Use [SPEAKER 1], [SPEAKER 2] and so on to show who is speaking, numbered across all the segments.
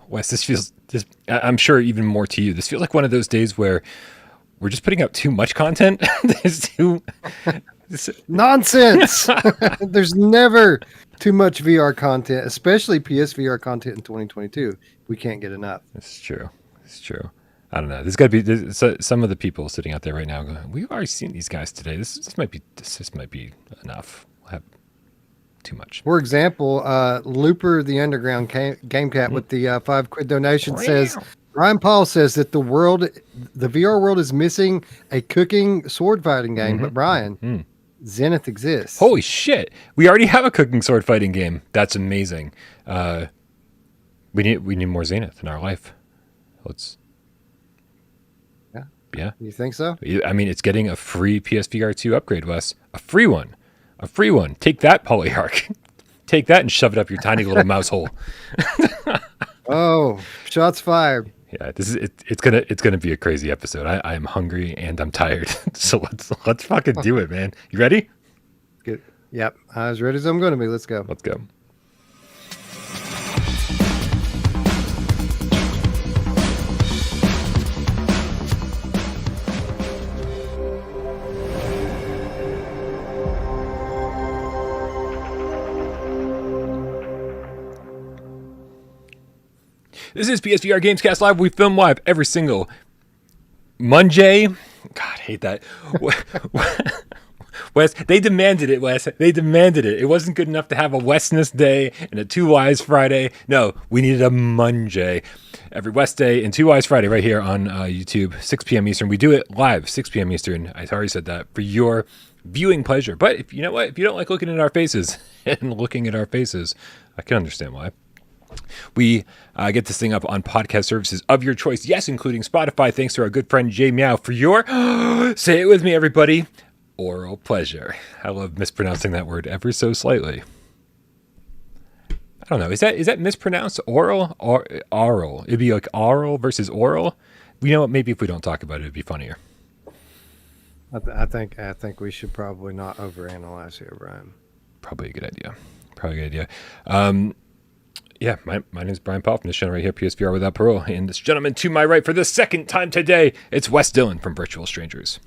[SPEAKER 1] Wes, I'm sure even more to you. This feels like one of those days where we're just putting out too much content.
[SPEAKER 2] Nonsense. There's never too much VR content, especially PSVR content in 2022. We can't get enough.
[SPEAKER 1] It's true. I don't know. There's got to be some of the people sitting out there right now going, "We've already seen these guys today. This might be enough. We'll have too much."
[SPEAKER 2] For example, Looper the Underground Game Cat with the $5 donation says, Ryan Paul says that the VR world is missing a cooking sword fighting game. But Brian, Zenith exists.
[SPEAKER 1] Holy shit! We already have a cooking sword fighting game. That's amazing. We need more Zenith in our life. Yeah.
[SPEAKER 2] You think so?
[SPEAKER 1] I mean, it's getting a free PSVR2 upgrade, Wes. A free one. Take that, Polyarch. Take that and shove it up your tiny little mouse hole.
[SPEAKER 2] Oh, shots fired.
[SPEAKER 1] Yeah, it's gonna be a crazy episode. I am hungry and I'm tired. So let's fucking do it, man. You ready?
[SPEAKER 2] Good. Yep. As ready as I'm going to be. Let's go.
[SPEAKER 1] Let's go. This is PSVR GamesCast Live. We film live every single Mon-J. God, I hate that. Wes, they demanded it, Wes. They demanded it. It wasn't good enough to have a Westness Day and a Two Wise Friday. No, we needed a Mon-J. Every West Day and Two Wise Friday right here on YouTube, 6 p.m. Eastern. We do it live, 6 p.m. Eastern. I already said that, for your viewing pleasure. But if you know what? If you don't like looking at our faces and looking at our faces, I can understand why. We get this thing up on podcast services of your choice. Yes, including Spotify. Thanks to our good friend Jay Meow for your, say it with me, everybody, oral pleasure. I love mispronouncing that word ever so slightly. I don't know. Is that mispronounced? Oral or oral? It'd be like oral versus oral. You know what? Maybe if we don't talk about it, it'd be funnier.
[SPEAKER 2] I think we should probably not overanalyze here, Brian.
[SPEAKER 1] Probably a good idea. Yeah, my name is Brian Paul from this channel right here, PSVR Without Parole. And this gentleman to my right for the second time today, it's Wes Dillon from Virtual Strangers.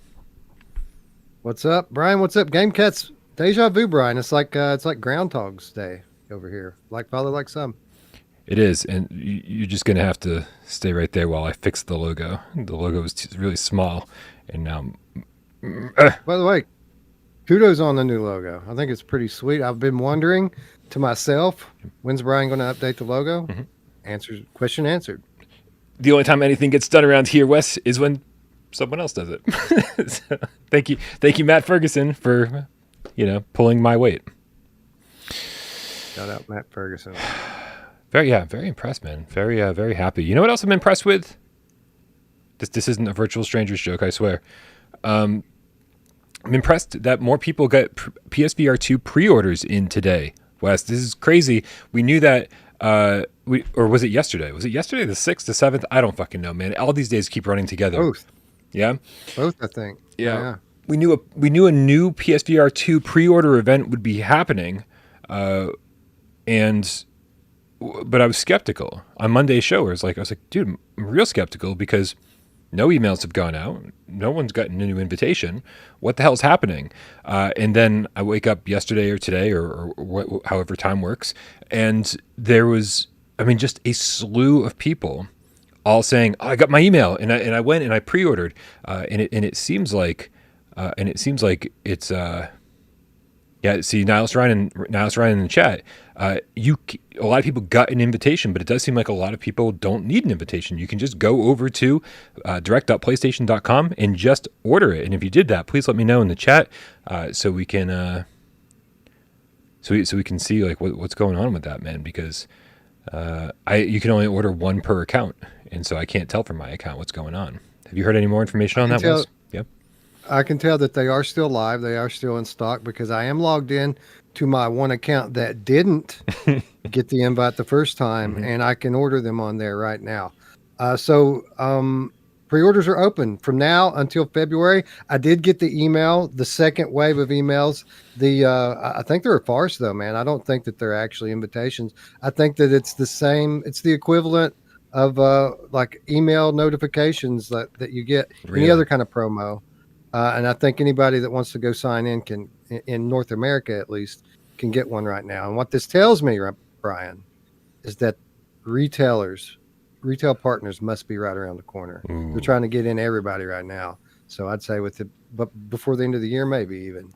[SPEAKER 2] What's up, Brian? What's up? Game Cat's deja vu, Brian. It's like Groundhog's Day over here. Like father, like son.
[SPEAKER 1] It is, and you're just going to have to stay right there while I fix the logo. The logo is really small, and now...
[SPEAKER 2] By the way, kudos on the new logo. I think it's pretty sweet. I've been wondering to myself, when's Brian going to update the logo? Question answered.
[SPEAKER 1] The only time anything gets done around here, Wes, is when someone else does it. So, thank you, Matt Ferguson, for pulling my weight.
[SPEAKER 2] Shout out Matt Ferguson.
[SPEAKER 1] Very impressed, man. Very happy. You know what else I'm impressed with? This isn't a Virtual Strangers joke, I swear. I'm impressed that more people got PSVR2 pre-orders in today. Wes, this is crazy. We knew that, or was it yesterday? Was it yesterday, the 6th, the 7th? I don't fucking know, man. All these days keep running together.
[SPEAKER 2] Both.
[SPEAKER 1] Yeah?
[SPEAKER 2] Both, I think.
[SPEAKER 1] Yeah. We knew a new PSVR2 pre-order event would be happening, but I was skeptical. On Monday's show, I was like, dude, I'm real skeptical because no emails have gone out. No one's gotten a new invitation. What the hell's happening? And then I wake up yesterday or today or however time works, and there was, just a slew of people all saying, "Oh, I got my email," and I went and I pre-ordered, and it seems like it's yeah. See, Niles Ryan in the chat. A lot of people got an invitation, but it does seem like a lot of people don't need an invitation. You can just go over to direct.playstation.com and just order it. And if you did that, please let me know in the chat so we can so we can see like what's going on with that, man. Because you can only order one per account, and so I can't tell from my account what's going on. Have you heard any more information on that, Wes? Yep.
[SPEAKER 2] I can tell that they are still live. They are still in stock because I am logged in to my one account that didn't get the invite the first time, and I can order them on there right now. So Pre-orders are open from now until February. I did get the email, the second wave of emails. I think they're a farce, though, man. I don't think that they're actually invitations. I think that it's the same. It's the equivalent of like email notifications that you get any other kind of promo. And I think anybody that wants to go sign in can, in North America at least, can get one right now. And what this tells me, Brian, is that retail partners must be right around the corner. Ooh. They're trying to get in everybody right now. So I'd say but before the end of the year, maybe even,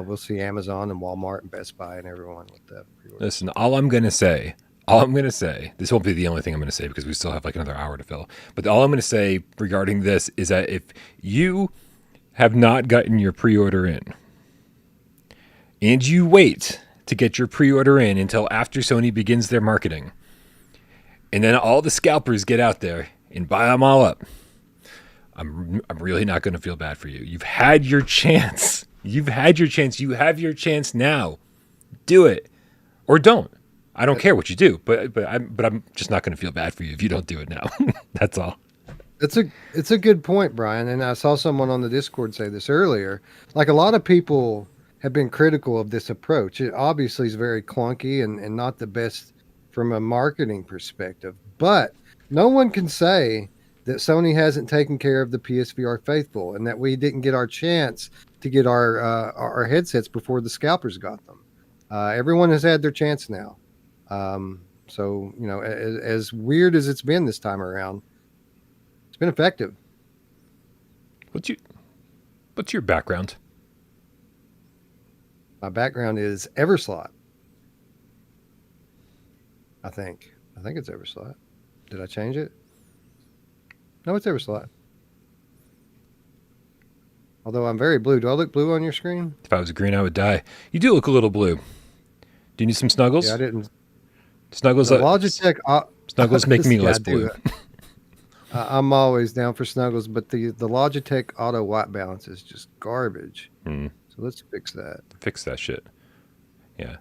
[SPEAKER 2] we'll see Amazon and Walmart and Best Buy and everyone with the pre-order.
[SPEAKER 1] Listen, all I'm going to say, this won't be the only thing I'm going to say because we still have like another hour to fill. But all I'm going to say regarding this is that if you have not gotten your pre-order in and you wait to get your pre-order in until after Sony begins their marketing, and then all the scalpers get out there and buy them all up, I'm really not going to feel bad for you. You've had your chance. You have your chance now. Do it or don't. I don't care what you do, but I'm just not going to feel bad for you if you don't do it now. That's all.
[SPEAKER 2] It's a good point, Brian. And I saw someone on the Discord say this earlier. Like, a lot of people have been critical of this approach. It obviously is very clunky and not the best from a marketing perspective, but no one can say that Sony hasn't taken care of the PSVR faithful and that we didn't get our chance to get our headsets before the scalpers got them. Everyone has had their chance now. So, as weird as it's been this time around, it's been effective.
[SPEAKER 1] What's your background?
[SPEAKER 2] My background is Everslot. I think it's Everslot. Did I change it? No, it's Everslot. Although I'm very blue. Do I look blue on your screen?
[SPEAKER 1] If I was green, I would die. You do look a little blue. Do you need some snuggles?
[SPEAKER 2] Yeah, I didn't.
[SPEAKER 1] Snuggles.
[SPEAKER 2] Logitech.
[SPEAKER 1] Snuggles make me less blue.
[SPEAKER 2] I'm always down for snuggles, but the Logitech auto white balance is just garbage. So let's fix that.
[SPEAKER 1] Fix that shit. Yeah.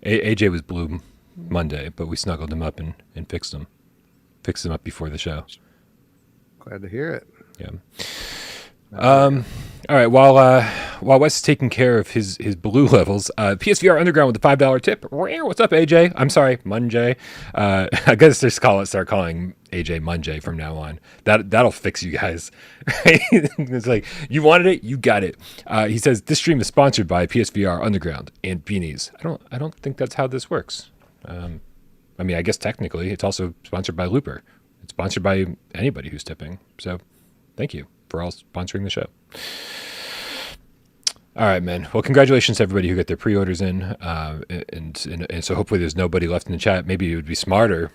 [SPEAKER 1] AJ was blue Monday, but we snuggled him up and fixed him. Fixed him up before the show.
[SPEAKER 2] Glad to hear it.
[SPEAKER 1] Yeah. All right. While Wes is taking care of his blue levels, PSVR Underground with the $5 tip. What's up, AJ? I'm sorry, Mon-J. I guess they start calling AJ Mon-J from now on. That'll fix you guys. It's like, you wanted it, you got it. He says this stream is sponsored by PSVR Underground and beanies. I don't think that's how this works. I mean, I guess technically it's also sponsored by Looper. It's sponsored by anybody who's tipping. So thank you for all sponsoring the show. All right, man. Well, congratulations to everybody who got their pre-orders in. And so hopefully there's nobody left in the chat. Maybe it would be smarter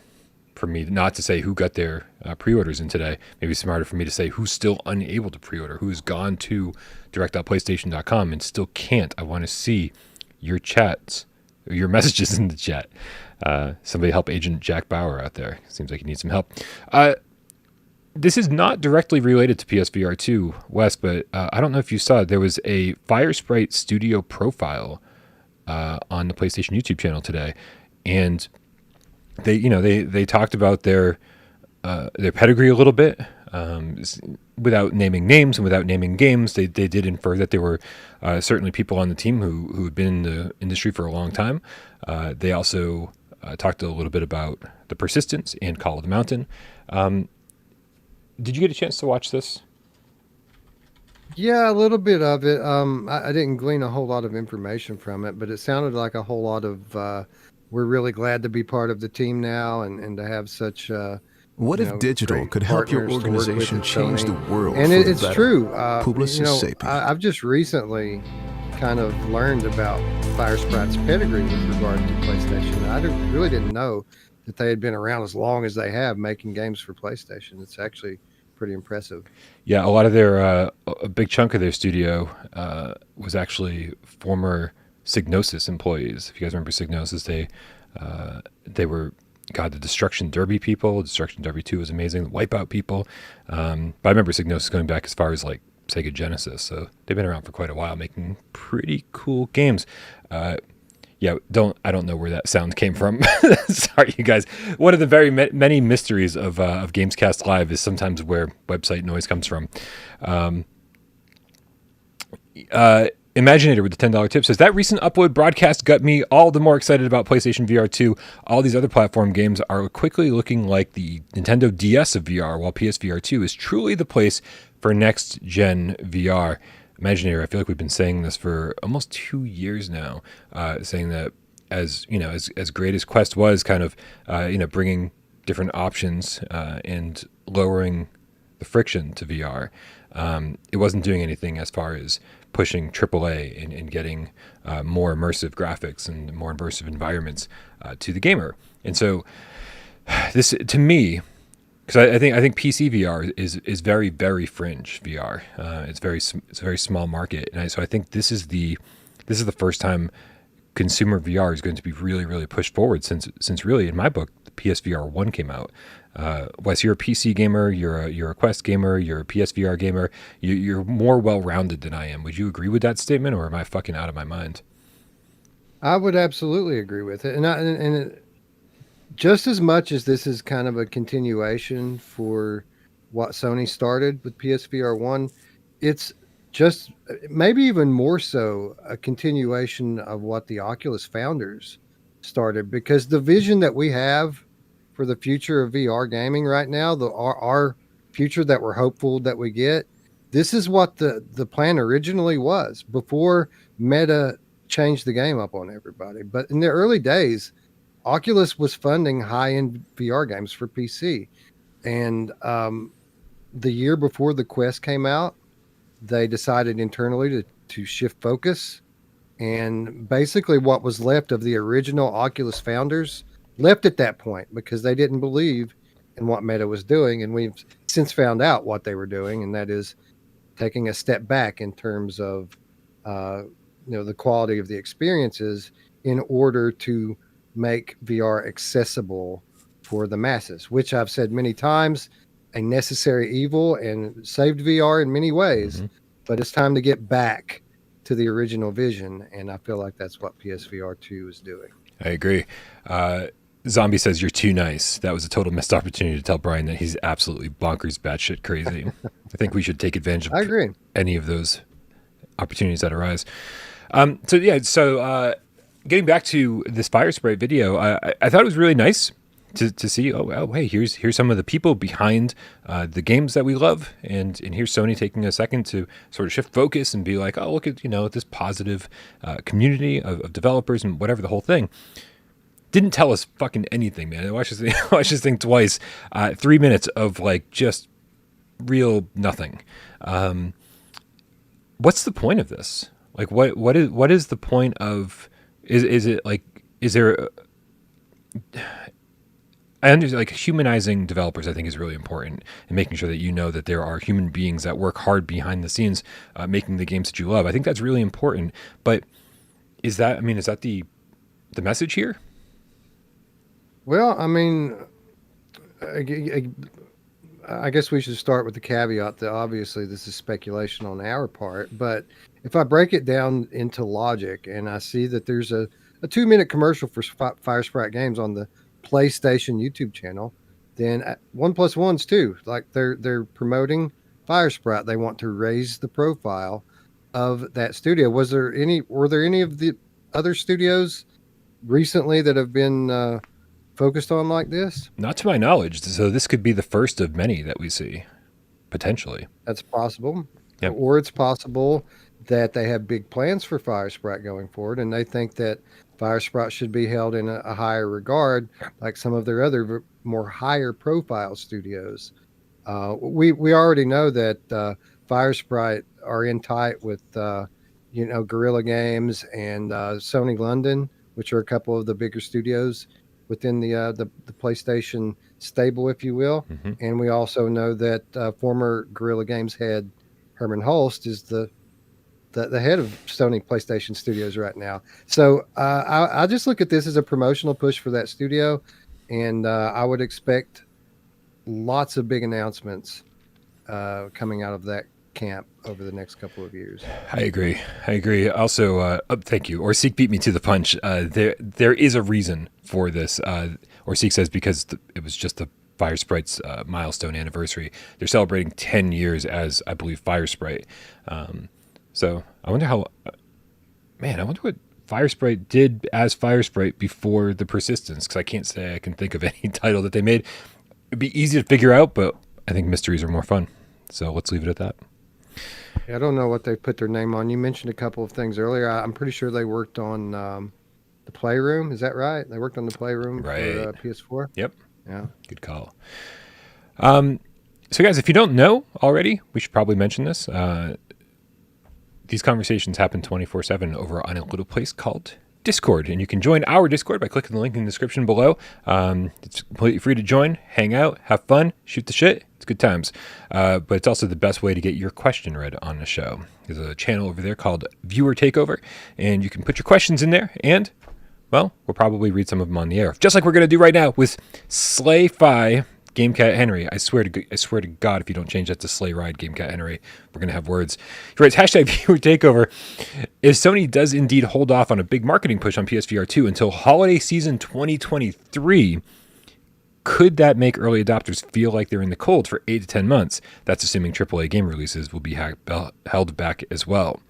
[SPEAKER 1] for me not to say who got their pre-orders in today. Maybe smarter for me to say who's still unable to pre-order, who's gone to direct.playstation.com and still can't. I want to see your chats, your messages in the chat. Somebody help Agent Jack Bauer out there. Seems like he needs some help. This is not directly related to PSVR2, Wes, but I don't know if you saw it. There was a Firesprite studio profile on the PlayStation YouTube channel today, and they talked about their pedigree a little bit, without naming names and without naming games. They did infer that there were certainly people on the team who had been in the industry for a long time. They also talked a little bit about the Persistence and Call of the Mountain. Did you get a chance to watch this?
[SPEAKER 2] Yeah, a little bit of it. I didn't glean a whole lot of information from it, but it sounded like a whole lot of we're really glad to be part of the team now and to have such
[SPEAKER 3] what if digital could help your organization change the world?
[SPEAKER 2] And it's true.
[SPEAKER 3] Publicis sapient.
[SPEAKER 2] I've just recently kind of learned about Firesprite's pedigree with regard to PlayStation. I really didn't know that they had been around as long as they have making games for PlayStation. It's actually pretty impressive.
[SPEAKER 1] Yeah, a lot of their, a big chunk of their studio was actually former Psygnosis employees. If you guys remember Psygnosis, they were, the Destruction Derby people. Destruction Derby 2 was amazing. The Wipeout people. But I remember Psygnosis going back as far as like Sega Genesis. So they've been around for quite a while making pretty cool games. Yeah, I don't know where that sound came from. Sorry, you guys. One of the very many mysteries of Gamescast Live is sometimes where website noise comes from. Imaginator with the $10 tip says, that recent upload broadcast got me all the more excited about PlayStation VR2. All these other platform games are quickly looking like the Nintendo DS of VR, while PSVR2 is truly the place for next-gen VR. Imaginator, I feel like we've been saying this for almost 2 years now, saying that as great as Quest was, kind of bringing different options and lowering the friction to VR, it wasn't doing anything as far as pushing AAA and getting more immersive graphics and more immersive environments to the gamer. And so this, to me, because I think PC VR is very, very fringe VR. It's a very small market, and so I think this is the first time consumer VR is going to be really, really pushed forward since really, in my book, the PSVR1 came out. Wes, you're a PC gamer, you're a Quest gamer, you're a PSVR gamer. You're more well-rounded than I am. Would you agree with that statement, or am I fucking out of my mind?
[SPEAKER 2] I would absolutely agree with it, and just as much as this is kind of a continuation for what Sony started with PSVR1, it's just maybe even more so a continuation of what the Oculus founders started, because the vision that we have for the future of VR gaming right now, our future that we're hopeful that we get, this is what the plan originally was before Meta changed the game up on everybody. But in the early days, Oculus was funding high-end VR games for PC. And the year before the Quest came out, they decided internally to shift focus. And basically what was left of the original Oculus founders left at that point because they didn't believe in what Meta was doing. And we've since found out what they were doing, and that is taking a step back in terms of the quality of the experiences in order to make VR accessible for the masses, which I've said many times, a necessary evil and saved VR in many ways. Mm-hmm. But it's time to get back to the original vision, and I feel like that's what PSVR2 is doing.
[SPEAKER 1] I agree. Zombie says, you're too nice. That was a total missed opportunity to tell Brian that he's absolutely bonkers, batshit crazy. I think we should take advantage of any of those opportunities that arise. So getting back to this Firesprite video, I thought it was really nice to see, hey, here's some of the people behind the games that we love, and here's Sony taking a second to sort of shift focus and be like, oh, look at this positive community of developers and whatever, the whole thing. Didn't tell us fucking anything, man. I watched this thing twice. 3 minutes of like just real nothing. What's the point of this? Like, what is the point of? Is it like? Is there? I understand, like, humanizing developers, I think, is really important, and making sure that that there are human beings that work hard behind the scenes, making the games that you love. I think that's really important. But is that the message here?
[SPEAKER 2] Well, I mean, I guess we should start with the caveat that obviously this is speculation on our part. But if I break it down into logic, and I see that there's a 2-minute commercial for Firesprite Games on the PlayStation YouTube channel, then 1 + 1's 2. Like they're promoting Firesprite. They want to raise the profile of that studio. Were there any of the other studios recently that have been focused on like this?
[SPEAKER 1] Not to my knowledge. So this could be the first of many that we see, potentially.
[SPEAKER 2] That's possible.
[SPEAKER 1] Yep.
[SPEAKER 2] Or it's possible that they have big plans for Firesprite going forward, and they think that Firesprite should be held in a higher regard, like some of their other more higher profile studios. We already know that Firesprite are in tight with Guerrilla Games and Sony London, which are a couple of the bigger studios within the PlayStation stable, if you will. Mm-hmm. And we also know that former Guerrilla Games head Herman Holst is the head of Sony PlayStation Studios right now. So I just look at this as a promotional push for that studio, and I would expect lots of big announcements coming out of that camp over the next couple of years.
[SPEAKER 1] I agree. Also, thank you. Orseek beat me to the punch. There is a reason for this. Orseek says because it was just the Firesprite's milestone anniversary. They're celebrating 10 years as, I believe, Firesprite. So I wonder how... I wonder what Firesprite did as Firesprite before the Persistence, because I can't say I can think of any title that they made. It'd be easy to figure out, but I think mysteries are more fun. So let's leave it at that.
[SPEAKER 2] Yeah, I don't know what they put their name on. You mentioned a couple of things earlier. I'm pretty sure they worked on the Playroom. Is that right? They worked on the Playroom for PS4?
[SPEAKER 1] Yep.
[SPEAKER 2] Yeah.
[SPEAKER 1] Good call. So guys, if you don't know already, we should probably mention this. These conversations happen 24/7 over on a little place called Discord, and you can join our Discord by clicking the link in the description below. It's completely free to join, hang out, have fun, shoot the shit. It's good times. But it's also the best way to get your question read on the show. There's a channel over there called Viewer Takeover, and you can put your questions in there, and, well, we'll probably read some of them on the air, just like we're going to do right now with Slay-Fi GameCat Henry. I swear to God, if you don't change that to Slay Ride GameCat Henry, we're going to have words. He writes, #Viewer Takeover. If Sony does indeed hold off on a big marketing push on PSVR2 until holiday season 2023, could that make early adopters feel like they're in the cold for 8 to 10 months? That's assuming AAA game releases will be held back as well.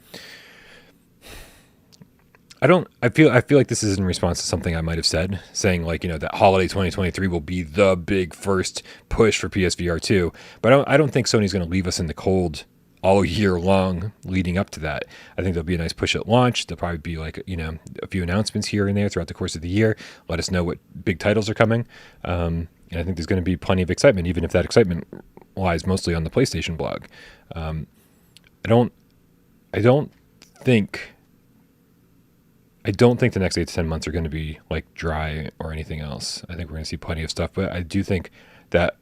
[SPEAKER 1] I feel like this is in response to something I might have said, saying like, that holiday 2023 will be the big first push for PSVR2. But I don't think Sony's going to leave us in the cold all year long leading up to that. I think there'll be a nice push at launch. There'll probably be like, a few announcements here and there throughout the course of the year. Let us know what big titles are coming. And I think there's going to be plenty of excitement, even if that excitement lies mostly on the PlayStation blog. I don't think the next 8 to 10 months are going to be like dry or anything else. I think we're going to see plenty of stuff, but I do think that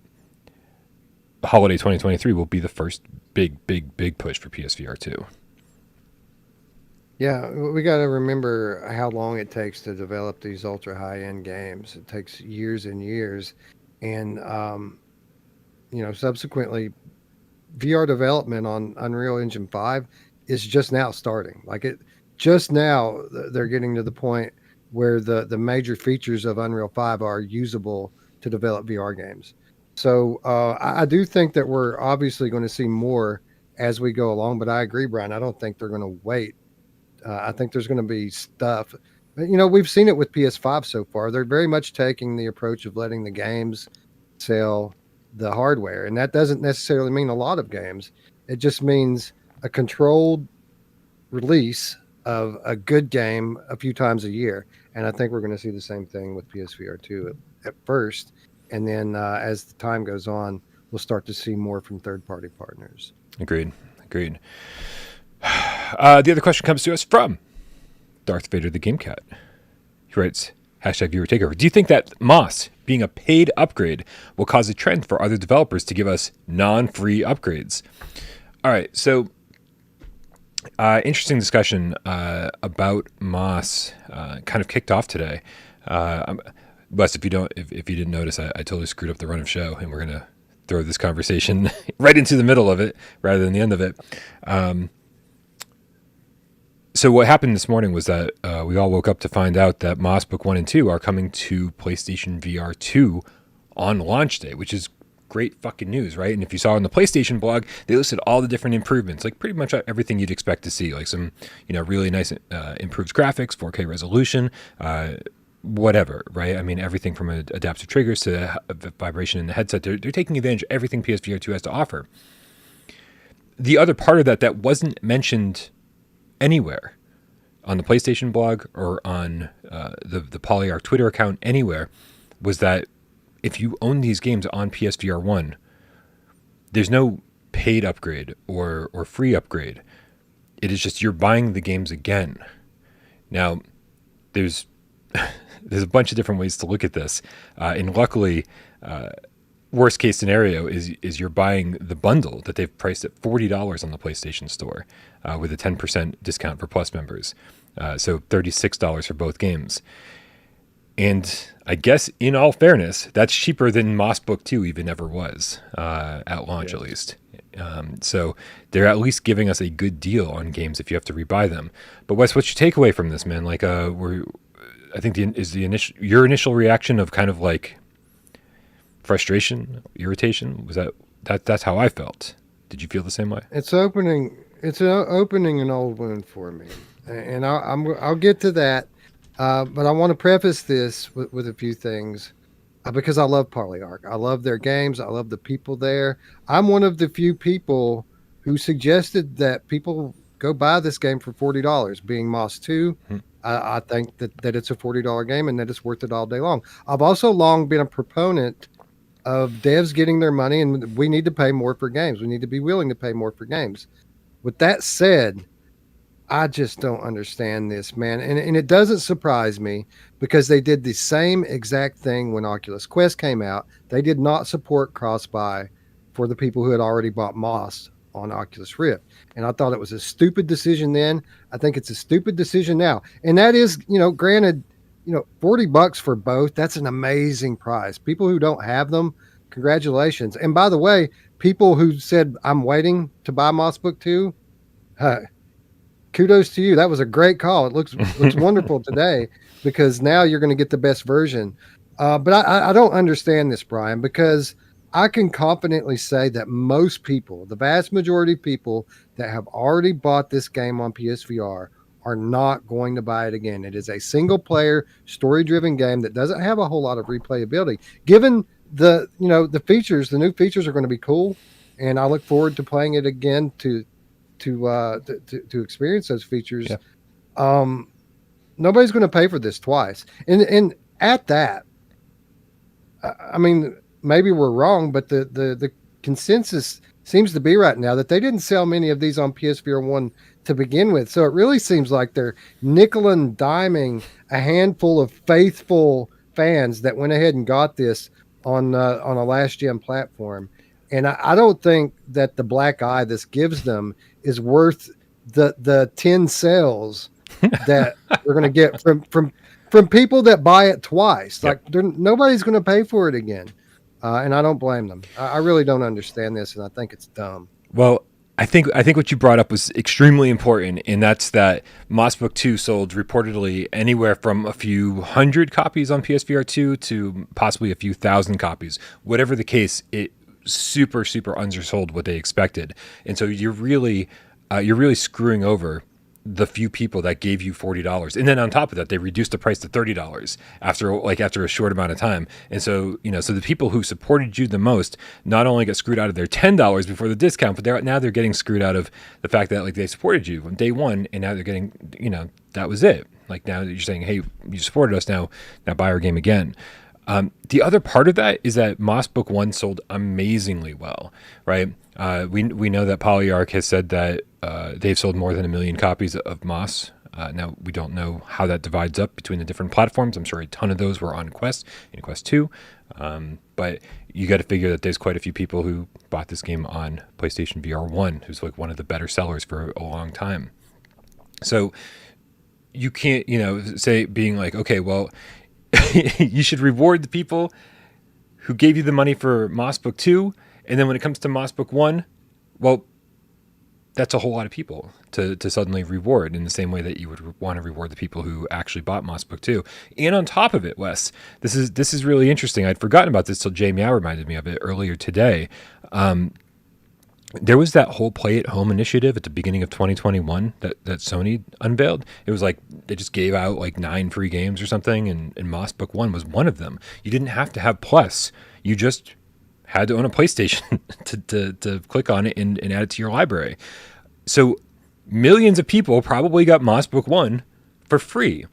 [SPEAKER 1] holiday 2023 will be the first big push for PSVR 2.
[SPEAKER 2] Yeah, we got to remember how long it takes to develop these ultra high-end games. It takes years and years. And, subsequently, VR development on Unreal Engine 5 is just now starting. Just now, they're getting to the point where the major features of Unreal 5 are usable to develop VR games. So I do think that we're obviously going to see more as we go along, but I agree, Brian. I don't think they're going to wait. I think there's going to be stuff. We've seen it with PS5 so far. They're very much taking the approach of letting the games sell the hardware, and that doesn't necessarily mean a lot of games. It just means a controlled release of a good game a few times a year. And I think we're going to see the same thing with PSVR 2 at first. And then as the time goes on, we'll start to see more from third-party partners.
[SPEAKER 1] Agreed. The other question comes to us from Darth Vader the GameCat. He writes, #Viewer Takeover. Do you think that Moss being a paid upgrade will cause a trend for other developers to give us non-free upgrades? All right, so interesting discussion about Moss kind of kicked off today. Wes, if you didn't notice, I totally screwed up the run of show, and we're gonna throw this conversation right into the middle of it rather than the end of it. So what happened this morning was that we all woke up to find out that Moss Book 1 and 2 are coming to PlayStation VR 2 on launch day, which is great fucking news, right? And if you saw on the PlayStation blog, they listed all the different improvements, like pretty much everything you'd expect to see, like some, really nice improved graphics, 4K resolution, whatever, right? I mean, everything from adaptive triggers to vibration in the headset. They're taking advantage of everything PSVR 2 has to offer. The other part of that wasn't mentioned anywhere on the PlayStation blog or on the Polyarc Twitter account, anywhere, was that if you own these games on PSVR 1, there's no paid upgrade or free upgrade. It is just you're buying the games again. Now, there's a bunch of different ways to look at this. And luckily, worst case scenario is you're buying the bundle that they've priced at $40 on the PlayStation Store with a 10% discount for Plus members. So $36 for both games. And I guess, in all fairness, that's cheaper than Moss Book 2 even ever was, at launch, at least. So they're at least giving us a good deal on games if you have to rebuy them. But Wes, what's your takeaway from this, man? Like, I think your initial reaction of kind of like frustration, irritation, was that's how I felt. Did you feel the same way?
[SPEAKER 2] It's opening an old wound for me, and I'll get to that. But I want to preface this with a few things, because I love Parole. I love their games. I love the people there. I'm one of the few people who suggested that people go buy this game for $40, being Moss 2. I think that it's a $40 game and that it's worth it all day long. I've also long been a proponent of devs getting their money, and we need to pay more for games. We need to be willing to pay more for games. With that said, I just don't understand this, man. And it doesn't surprise me, because they did the same exact thing when Oculus Quest came out. They did not support cross-buy for the people who had already bought Moss on Oculus Rift. And I thought it was a stupid decision then. I think it's a stupid decision now. And that is, granted, $40 for both. That's an amazing price. People who don't have them, congratulations. And by the way, people who said, I'm waiting to buy Moss Book 2, kudos to you. That was a great call. It looks wonderful today, because now you're going to get the best version. But I don't understand this, Brian, because I can confidently say that most people, the vast majority of people that have already bought this game on PSVR, are not going to buy it again. It is a single player, story driven game that doesn't have a whole lot of replayability. Given the features, the new features are going to be cool, and I look forward to playing it again to experience those features. Yeah. Nobody's going to pay for this twice. And at that, I mean, maybe we're wrong, but the consensus seems to be right now that they didn't sell many of these on PSVR 1 to begin with. So it really seems like they're nickel and diming a handful of faithful fans that went ahead and got this on a last gen platform. And I don't think that the black eye this gives them is worth the 10 sales that we're going to get from people that buy it twice. Yep. Like nobody's going to pay for it again. And I don't blame them. I really don't understand this, and I think it's dumb.
[SPEAKER 1] Well, I think what you brought up was extremely important, and that's that Moss Book 2 sold reportedly anywhere from a few hundred copies on PSVR2 to possibly a few thousand copies. Whatever the case, it super undersold what they expected, and so you're really screwing over the few people that gave you $40, and then on top of that, they reduced the price to $30 after a short amount of time. And so so the people who supported you the most not only got screwed out of their $10 before the discount, but they're getting screwed out of the fact that they supported you on day one, and now they're getting that was it. Like now you're saying, hey, you supported us, now buy our game again. The other part of that is that Moss Book 1 sold amazingly well, right? We know that Polyarch has said that they've sold more than 1 million copies of Moss. Now, we don't know how that divides up between the different platforms. I'm sure a ton of those were on Quest, in Quest 2. But you got to figure that there's quite a few people who bought this game on PlayStation VR 1, who's like one of the better sellers for a long time. So you can't, say being like, okay, well, you should reward the people who gave you the money for Moss Book 2, and then when it comes to Moss Book 1, well, that's a whole lot of people to suddenly reward in the same way that you would want to reward the people who actually bought Moss Book 2. And on top of it, Wes, this is really interesting. I'd forgotten about this till Jay Meow reminded me of it earlier today. There was that whole Play at Home initiative at the beginning of 2021 that Sony unveiled. It was like they just gave out like 9 free games or something, and Moss Book 1 was one of them. You didn't have to have Plus. You just had to own a PlayStation to click on it and add it to your library. So millions of people probably got Moss Book 1 for free.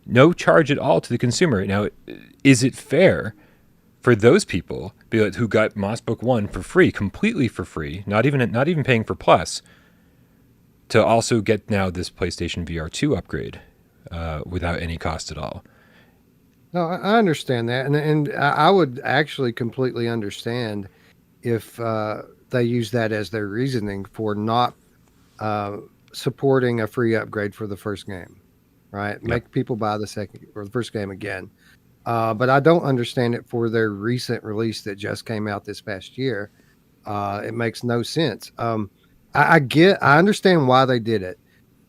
[SPEAKER 1] No charge at all to the consumer. Now, is it fair for those people who got Moss Book 1 for free, completely for free, not even paying for Plus, to also get now this PlayStation VR 2 upgrade without any cost at all?
[SPEAKER 2] No, I understand that, and I would actually completely understand if they use that as their reasoning for not supporting a free upgrade for the first game, right? Yep. Make people buy the second or the first game again. But I don't understand it for their recent release that just came out this past year. It makes no sense. I understand why they did it.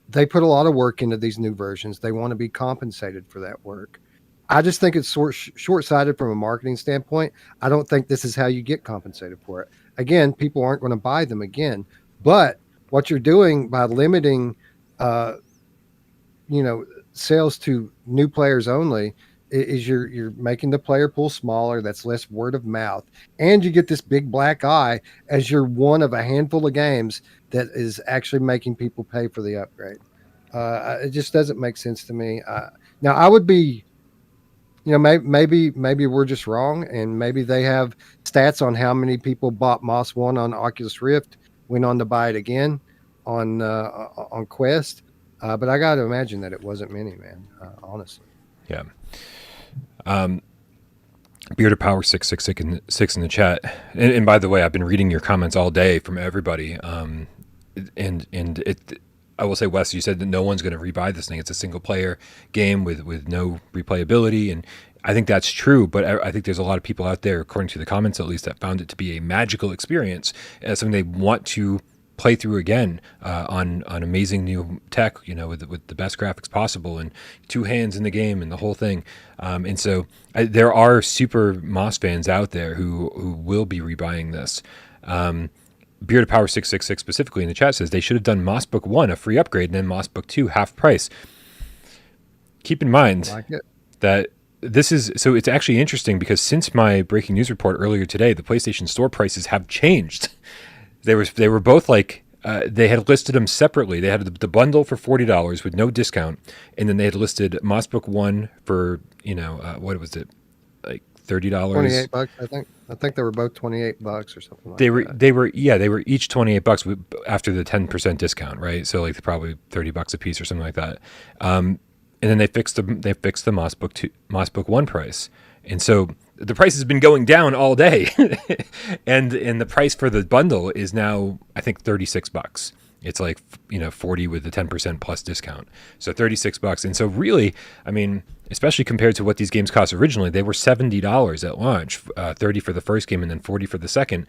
[SPEAKER 2] They put a lot of work into these new versions. They want to be compensated for that work. I just think it's short-sighted from a marketing standpoint. I don't think this is how you get compensated for it. Again, people aren't going to buy them again. But what you're doing by limiting, sales to new players only is you're making the player pool smaller. That's less word of mouth, and you get this big black eye as you're one of a handful of games that is actually making people pay for the upgrade. It just doesn't make sense to me. Now I would be, maybe we're just wrong, and maybe they have stats on how many people bought Moss 1 on Oculus Rift, went on to buy it again on Quest. But I got to imagine that it wasn't many, man, honestly.
[SPEAKER 1] Yeah. Bearded Power 666 in the chat. And by the way, I've been reading your comments all day from everybody. I will say, Wes, you said that no one's going to rebuy this thing. It's a single player game with no replayability. And I think that's true, but I think there's a lot of people out there, according to the comments at least, that found it to be a magical experience, something they want to play through again on amazing new tech, with the best graphics possible and two hands in the game and the whole thing. And so there are super Moss fans out there who will be rebuying this. Bearded Power 666 specifically in the chat says they should have done Moss Book 1 a free upgrade and then Moss Book 2 half price. Keep in mind that this is, so it's actually interesting because since my breaking news report earlier today, the PlayStation Store prices have changed. They were both like, they had listed them separately. They had the bundle for $40 with no discount, and then they had listed Moss Book 1 for, what was it, like $30?
[SPEAKER 2] $28, I think. I think they were both $28 or something like that.
[SPEAKER 1] They were each $28 after the 10% discount, right? So like probably $30 a piece or something like that. And then they fixed the Moss Book 1 price. And so the price has been going down all day. and the price for the bundle is now, I think, $36. It's like, 40 with the 10% plus discount. So $36. And so really, I mean, especially compared to what these games cost originally, they were $70 at launch, 30 for the first game and then 40 for the second.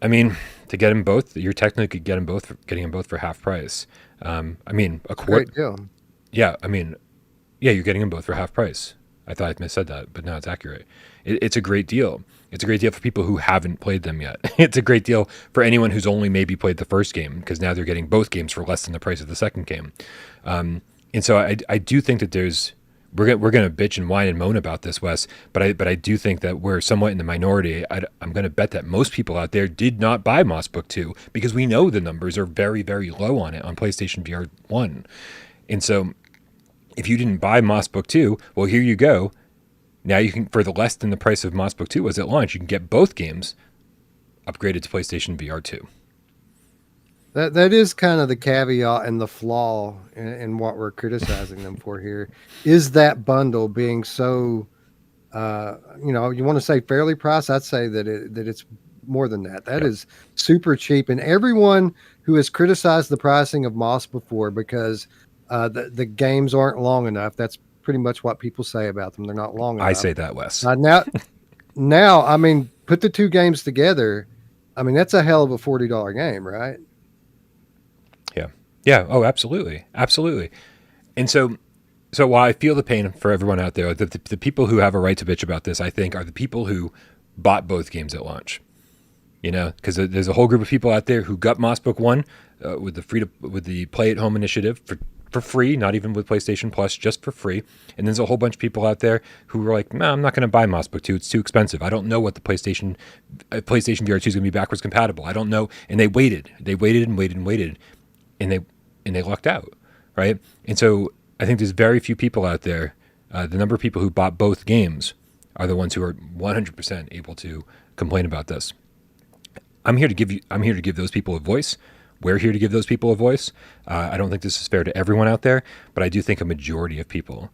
[SPEAKER 1] I mean, to get them both, you're technically getting them both for half price. I mean, a quarter.
[SPEAKER 2] Great deal.
[SPEAKER 1] Yeah, I mean, you're getting them both for half price. I thought I said that, but no, it's accurate. It's a great deal. It's a great deal for people who haven't played them yet. It's a great deal for anyone who's only maybe played the first game, because now they're getting both games for less than the price of the second game. And so I do think that we're going to bitch and whine and moan about this, Wes, but I do think that we're somewhat in the minority. I'm going to bet that most people out there did not buy Moss Book 2 because we know the numbers are very, very low on it on PlayStation VR 1. And so if you didn't buy Moss Book 2, well, here you go. Now you can, for the less than the price of Moss Book 2 was at launch, you can get both games upgraded to PlayStation VR 2.
[SPEAKER 2] That is kind of the caveat and the flaw in what we're criticizing them for here, is that bundle being so, you want to say fairly priced. I'd say that it's more than that. That is super cheap. And everyone who has criticized the pricing of Moss before because the games aren't long enough, that's pretty much what people say about them. They're not long enough.
[SPEAKER 1] I say that, Wes.
[SPEAKER 2] Now, I mean, put the two games together. I mean, that's a hell of a $40 game, right?
[SPEAKER 1] Yeah. Oh, absolutely. Absolutely. And so while I feel the pain for everyone out there, the people who have a right to bitch about this, I think, are the people who bought both games at launch. Because there's a whole group of people out there who got Moss Book 1 with the Play at Home initiative for free, not even with PlayStation Plus, just for free. And there's a whole bunch of people out there who were like, no, I'm not going to buy Moss Book 2. It's too expensive. I don't know what the PlayStation VR 2 is going to be backwards compatible. I don't know. And they waited. They waited and waited and waited. And they lucked out, right? And so I think there's very few people out there. The number of people who bought both games are the ones who are 100% able to complain about this. I'm here to give those people a voice. We're here to give those people a voice. I don't think this is fair to everyone out there, but I do think a majority of people.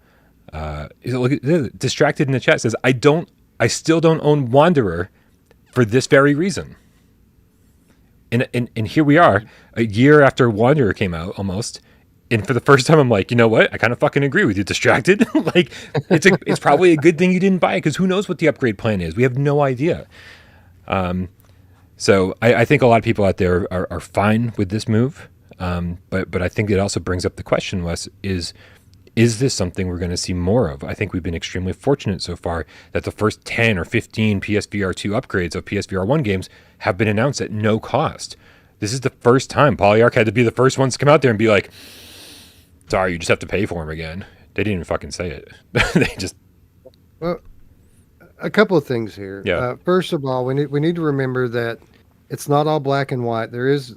[SPEAKER 1] Look at Distracted in the chat says, I still don't own Wanderer for this very reason. And here we are, a year after Wanderer came out, almost. And for the first time, I'm like, you know what? I kind of fucking agree with you, Distracted. Like, it's probably a good thing you didn't buy it, because who knows what the upgrade plan is? We have no idea. So I think a lot of people out there are fine with this move. But I think it also brings up the question, Wes, is this something we're going to see more of? I think we've been extremely fortunate so far that the first 10 or 15 PSVR2 upgrades of PSVR1 games have been announced at no cost. This is the first time Polyarc had to be the first ones to come out there and be like, sorry, you just have to pay for them again. They didn't even fucking say it. They just...
[SPEAKER 2] Well, a couple of things here.
[SPEAKER 1] Yeah.
[SPEAKER 2] First of all, we need to remember that it's not all black and white. There is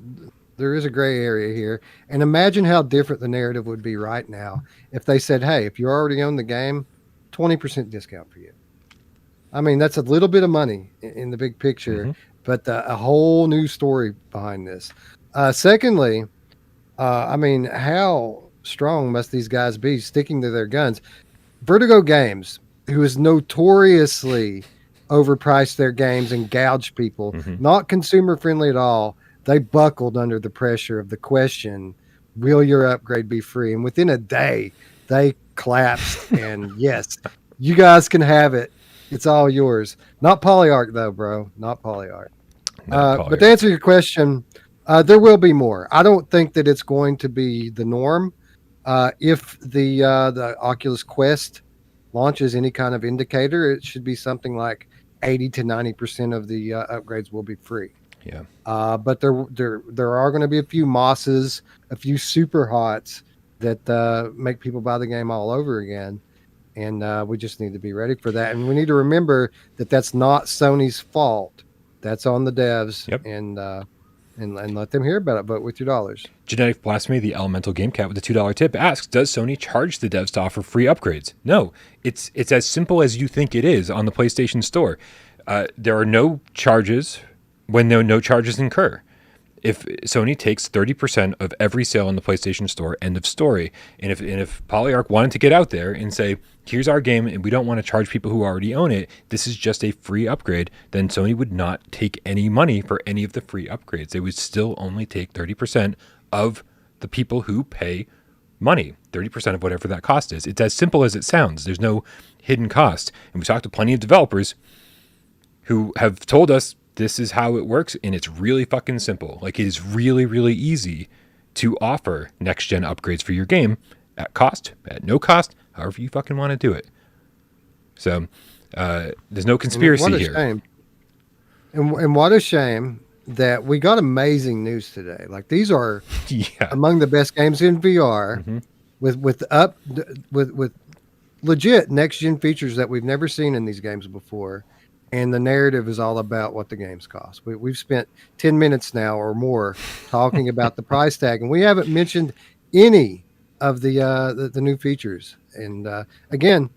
[SPEAKER 2] a gray area here. And imagine how different the narrative would be right now if they said, hey, if you already own the game, 20% discount for you. I mean, that's a little bit of money in the big picture, but a whole new story behind this. Secondly, I mean, how strong must these guys be sticking to their guns? Vertigo Games, who has notoriously overpriced their games and gouged people, not consumer friendly at all, they buckled under the pressure of the question, will your upgrade be free? And within a day, they collapsed. And yes, you guys can have it. It's all yours. Not Polyarc, though, bro. Not Polyarc. But to answer your question, there will be more. I don't think that it's going to be the norm. If the Oculus Quest launches any kind of indicator, it should be something like 80 to 90% of the upgrades will be free.
[SPEAKER 1] Yeah.
[SPEAKER 2] But there are going to be a few Mosses, a few super hots that make people buy the game all over again. And we just need to be ready for that. And we need to remember that that's not Sony's fault. That's on the devs.
[SPEAKER 1] Yep.
[SPEAKER 2] And let them hear about it, but with your dollars.
[SPEAKER 1] Genetic Blasphemy, the Elemental Game Cat with a $2 tip, asks, does Sony charge the devs to offer free upgrades? No, it's as simple as you think it is on the PlayStation Store. There are no charges when no charges incur. If Sony takes 30% of every sale on the PlayStation Store, end of story. And if Polyarc wanted to get out there and say, here's our game and we don't want to charge people who already own it, this is just a free upgrade, then Sony would not take any money for any of the free upgrades. They would still only take 30% of the people who pay money, 30% of whatever that cost is. It's as simple as it sounds. There's no hidden cost. And we talked to plenty of developers who have told us this is how it works, and it's really fucking simple. Like, it is really, really easy to offer next-gen upgrades for your game at cost, at no cost, however you fucking want to do it. So, there's no conspiracy here.
[SPEAKER 2] Shame. And what a shame that we got amazing news today. Like, these are among the best games in VR with legit next-gen features that we've never seen in these games before. And the narrative is all about what the games cost. We've spent 10 minutes now or more talking about the price tag, and we haven't mentioned any of the new features. And again,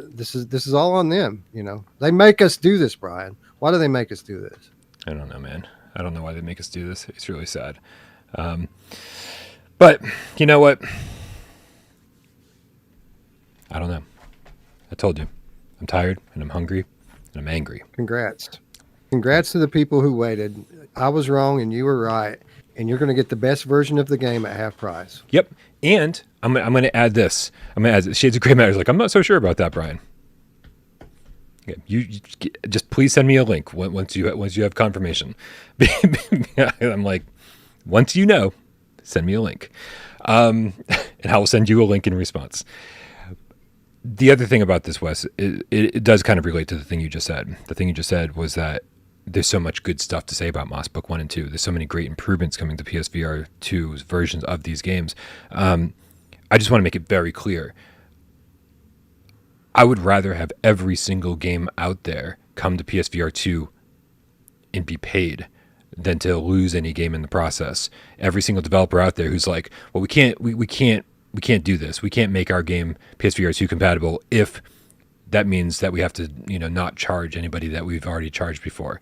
[SPEAKER 2] this is all on them. You know, they make us do this, Brian. Why do they make us do this?
[SPEAKER 1] I don't know, man. I don't know why they make us do this. It's really sad. But you know what? I don't know. I told you, I'm tired and I'm hungry. I'm angry.
[SPEAKER 2] Congrats to the people who waited. I was wrong and you were right, and you're going to get the best version of the game at half price.
[SPEAKER 1] Yep. And I'm going to add this. Shades of Grey Matter is like, I'm not so sure about that, Brian. Okay, you just please send me a link once you have confirmation. I'm like, once you know, send me a link, and I will send you a link in response. The other thing about this, Wes, it does kind of relate to the thing you just said. The thing you just said was that there's so much good stuff to say about Moss Book 1 and 2. There's so many great improvements coming to PSVR 2's versions of these games. I just want to make it very clear. I would rather have every single game out there come to PSVR 2 and be paid than to lose any game in the process. Every single developer out there who's like, well, we can't do this. We can't make our game PSVR 2 compatible if that means that we have to, not charge anybody that we've already charged before.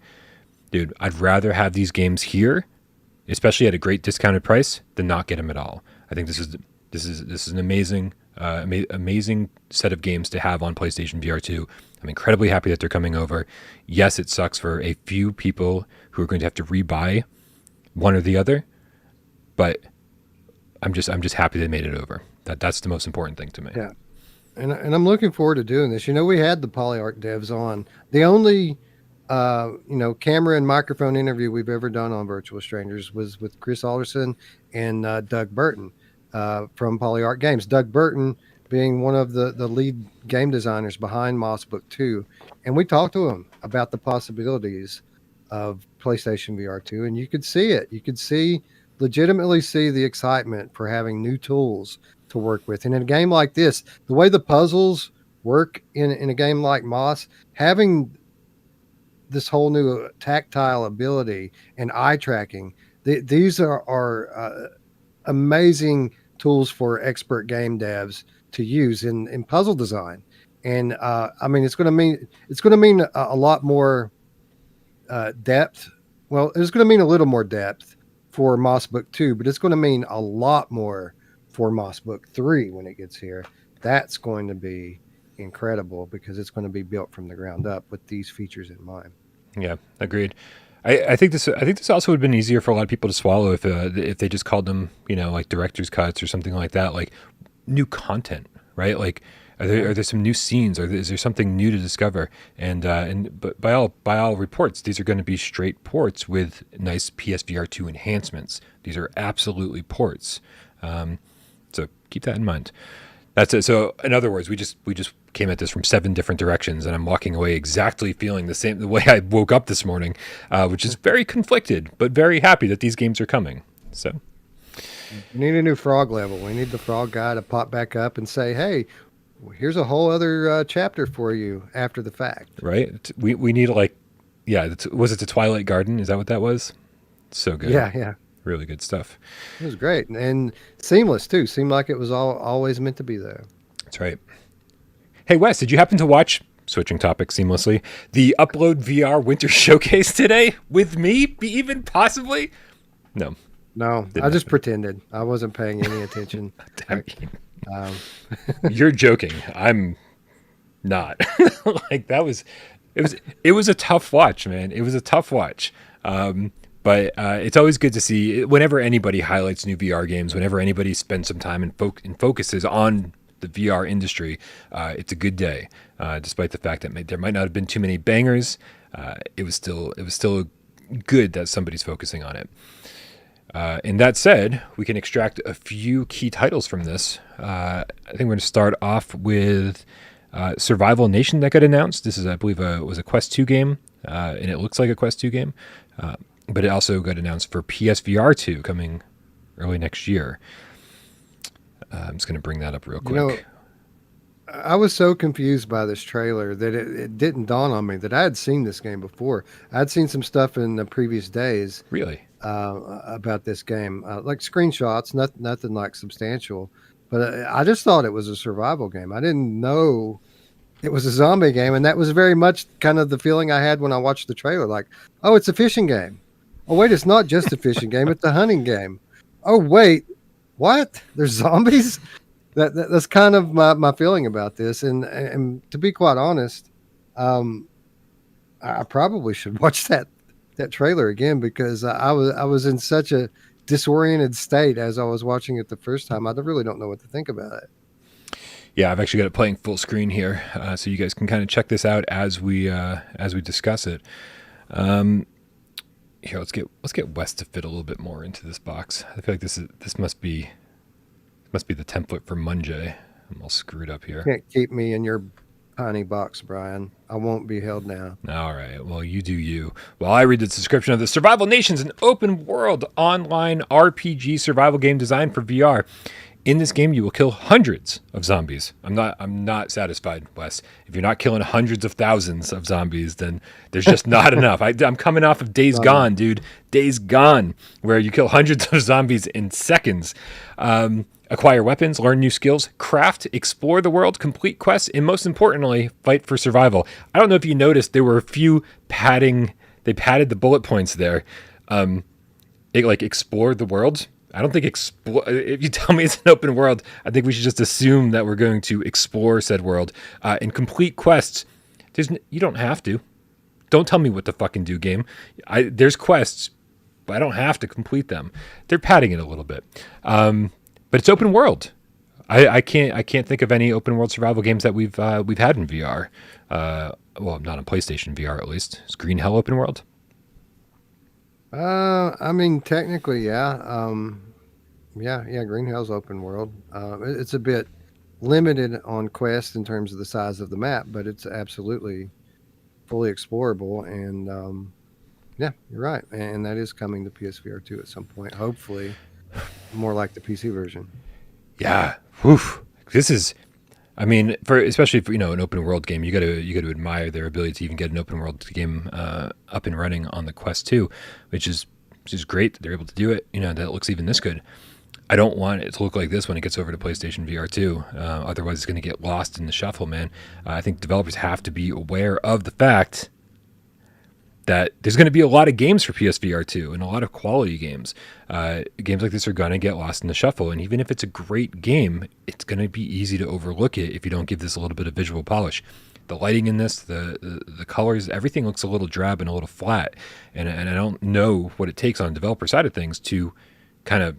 [SPEAKER 1] Dude, I'd rather have these games here, especially at a great discounted price, than not get them at all. I think this is an amazing set of games to have on PlayStation VR 2. I'm incredibly happy that they're coming over. Yes, it sucks for a few people who are going to have to rebuy one or the other, but I'm just happy they made it over. That's the most important thing to me.
[SPEAKER 2] Yeah. And I'm looking forward to doing this. We had the Polyarc devs on. The only camera and microphone interview we've ever done on Virtual Strangers was with Chris Alderson and Doug Burton from Polyart Games. Doug Burton being one of the lead game designers behind Moss Book 2. And we talked to him about the possibilities of PlayStation VR2, and you could see it. You could legitimately see the excitement for having new tools to work with. And in a game like this, the way the puzzles work in a game like Moss, having this whole new tactile ability and eye tracking, these are amazing tools for expert game devs to use in puzzle design. And it's going to mean a lot more depth. Well, it's going to mean a little more depth for Moss Book 2, but it's going to mean a lot more for Moss Book 3 when it gets here. That's going to be incredible because it's going to be built from the ground up with these features in mind.
[SPEAKER 1] Yeah, agreed. I think this also would have been easier for a lot of people to swallow if they just called them, like director's cuts or something like that, like new content, right? Like, are there some new scenes, or is there something new to discover? But by all reports, these are going to be straight ports with nice PSVR2 enhancements. These are absolutely ports, so keep that in mind. That's it. So in other words, we just came at this from 7 different directions, and I'm walking away exactly feeling the way I woke up this morning, which is very conflicted, but very happy that these games are coming. So
[SPEAKER 2] we need a new frog level. We need the frog guy to pop back up and say, "Hey, here's a whole other chapter for you after the fact."
[SPEAKER 1] Right? We need was it the Twilight Garden? Is that what that was? So good.
[SPEAKER 2] Yeah.
[SPEAKER 1] Really good stuff.
[SPEAKER 2] It was great and seamless too. Seemed like it was always meant to be there.
[SPEAKER 1] That's right. Hey Wes, did you happen to watch, switching topics seamlessly, the Upload VR Winter Showcase today with me? Even possibly? No,
[SPEAKER 2] I just pretended. I wasn't paying any attention.
[SPEAKER 1] You're joking. I'm not. Like it was a tough watch, man. It was a tough watch. But it's always good to see whenever anybody highlights new VR games, whenever anybody spends some time and focuses on the VR industry, it's a good day. Despite the fact that there might not have been too many bangers, it was still good that somebody's focusing on it. And that said, we can extract a few key titles from this. I think we're going to start off with Survival Nation that got announced. This is, I believe, was a Quest 2 game, and it looks like a Quest 2 game. But it also got announced for PSVR2 coming early next year. I'm just going to bring that up real quick.
[SPEAKER 2] I was so confused by this trailer that it didn't dawn on me that I had seen this game before. I'd seen some stuff in the previous days.
[SPEAKER 1] Really?
[SPEAKER 2] About this game, like screenshots, nothing like substantial. But I just thought it was a survival game. I didn't know it was a zombie game, and that was very much kind of the feeling I had when I watched the trailer. Like, oh, it's a fishing game. Oh, wait, it's not just a fishing game. It's a hunting game. Oh, wait, what? There's zombies? That's kind of my feeling about this. And to be quite honest, I probably should watch that trailer again because I was in such a disoriented state as I was watching it the first time. I really don't know what to think about it.
[SPEAKER 1] Yeah, I've actually got it playing full screen here, so you guys can kind of check this out as we discuss it. Here, let's get Wes to fit a little bit more into this box. I feel like this must be the template for Mon-J. I'm all screwed up here.
[SPEAKER 2] Can't keep me in your tiny box, Brian. I won't be held now.
[SPEAKER 1] All right. Well, you do you. While I read the description of the Survival Nations, an open world online RPG survival game designed for VR. In this game, you will kill hundreds of zombies. I'm not satisfied, Wes. If you're not killing hundreds of thousands of zombies, then there's just not enough. I'm coming off of Days Gone, dude. Days Gone, where you kill hundreds of zombies in seconds. Acquire weapons, learn new skills, craft, explore the world, complete quests, and most importantly, fight for survival. I don't know if you noticed, there were a few they padded the bullet points there. Explore the world. I don't think if you tell me it's an open world, I think we should just assume that we're going to explore said world. And complete quests, you don't have to. Don't tell me what to fucking do, game. There's quests, but I don't have to complete them. They're padding it a little bit. But it's open world. I can't think of any open world survival games that we've had in VR. well, not on PlayStation VR at least. Is Green Hell open world?
[SPEAKER 2] I mean, technically, yeah. Yeah, Green Hell's open world. It's a bit limited on Quest in terms of the size of the map, but it's absolutely fully explorable. And yeah, you're right. And that is coming to PSVR 2 at some point. Hopefully, more like the PC version.
[SPEAKER 1] Yeah. Woof. This is, I mean, especially for an open world game, you got to admire their ability to even get an open world game up and running on the Quest 2, which is great that they're able to do it. That it looks even this good. I don't want it to look like this when it gets over to PlayStation VR 2. Otherwise, it's going to get lost in the shuffle, man. I think developers have to be aware of the fact that there's going to be a lot of games for PSVR 2 and a lot of quality games. Games like this are going to get lost in the shuffle. And even if it's a great game, it's going to be easy to overlook it if you don't give this a little bit of visual polish. The lighting in this, the colors, everything looks a little drab and a little flat. And I don't know what it takes on the developer side of things to kind of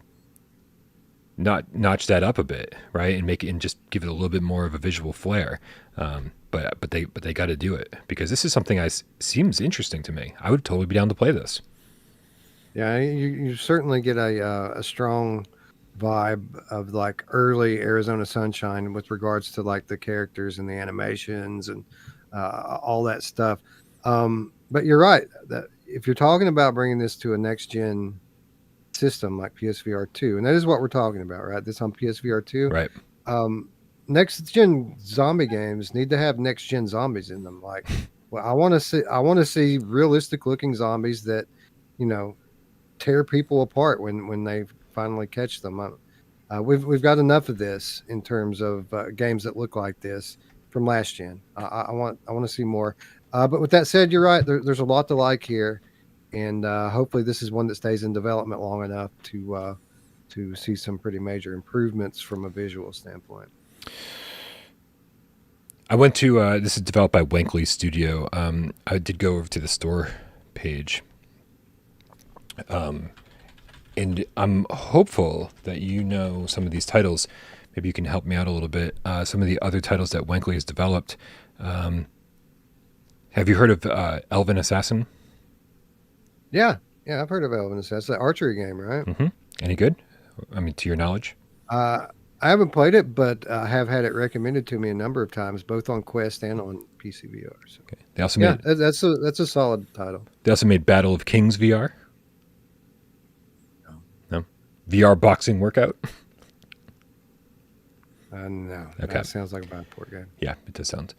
[SPEAKER 1] not notch that up a bit, right, and make it and just give it a little bit more of a visual flair. But they got to do it because this is something seems interesting to me. I would totally be down to play this.
[SPEAKER 2] Yeah, you certainly get a strong vibe of like early Arizona Sunshine with regards to like the characters and the animations and all that stuff. But you're right that if you're talking about bringing this to a next gen system like PSVR 2, and that is what we're talking about, right? This on PSVR 2,
[SPEAKER 1] right?
[SPEAKER 2] Next gen zombie games need to have next gen zombies in them. Like, well, I want to see realistic looking zombies that tear people apart when they finally catch them. We've got enough of this in terms of games that look like this from last gen. I want to see more. But with that said, you're right. There's a lot to like here. And hopefully this is one that stays in development long enough to see some pretty major improvements from a visual standpoint.
[SPEAKER 1] I went to this is developed by Wankley Studio. I did go over to the store page, and I'm hopeful that some of these titles. Maybe you can help me out a little bit. Some of the other titles that Wankley has developed. Have you heard of Elven Assassin?
[SPEAKER 2] Yeah, I've heard of Elven Assassin. It's an archery game, right?
[SPEAKER 1] Mm-hmm. Any good? I mean, to your knowledge?
[SPEAKER 2] I haven't played it, but I have had it recommended to me a number of times, both on Quest and on PCVR. So.
[SPEAKER 1] Okay. They also made
[SPEAKER 2] that's a solid title.
[SPEAKER 1] They also made Battle of Kings VR. No. VR boxing workout.
[SPEAKER 2] No.
[SPEAKER 1] Okay.
[SPEAKER 2] That sounds like a Viveport game.
[SPEAKER 1] Yeah, it does sound.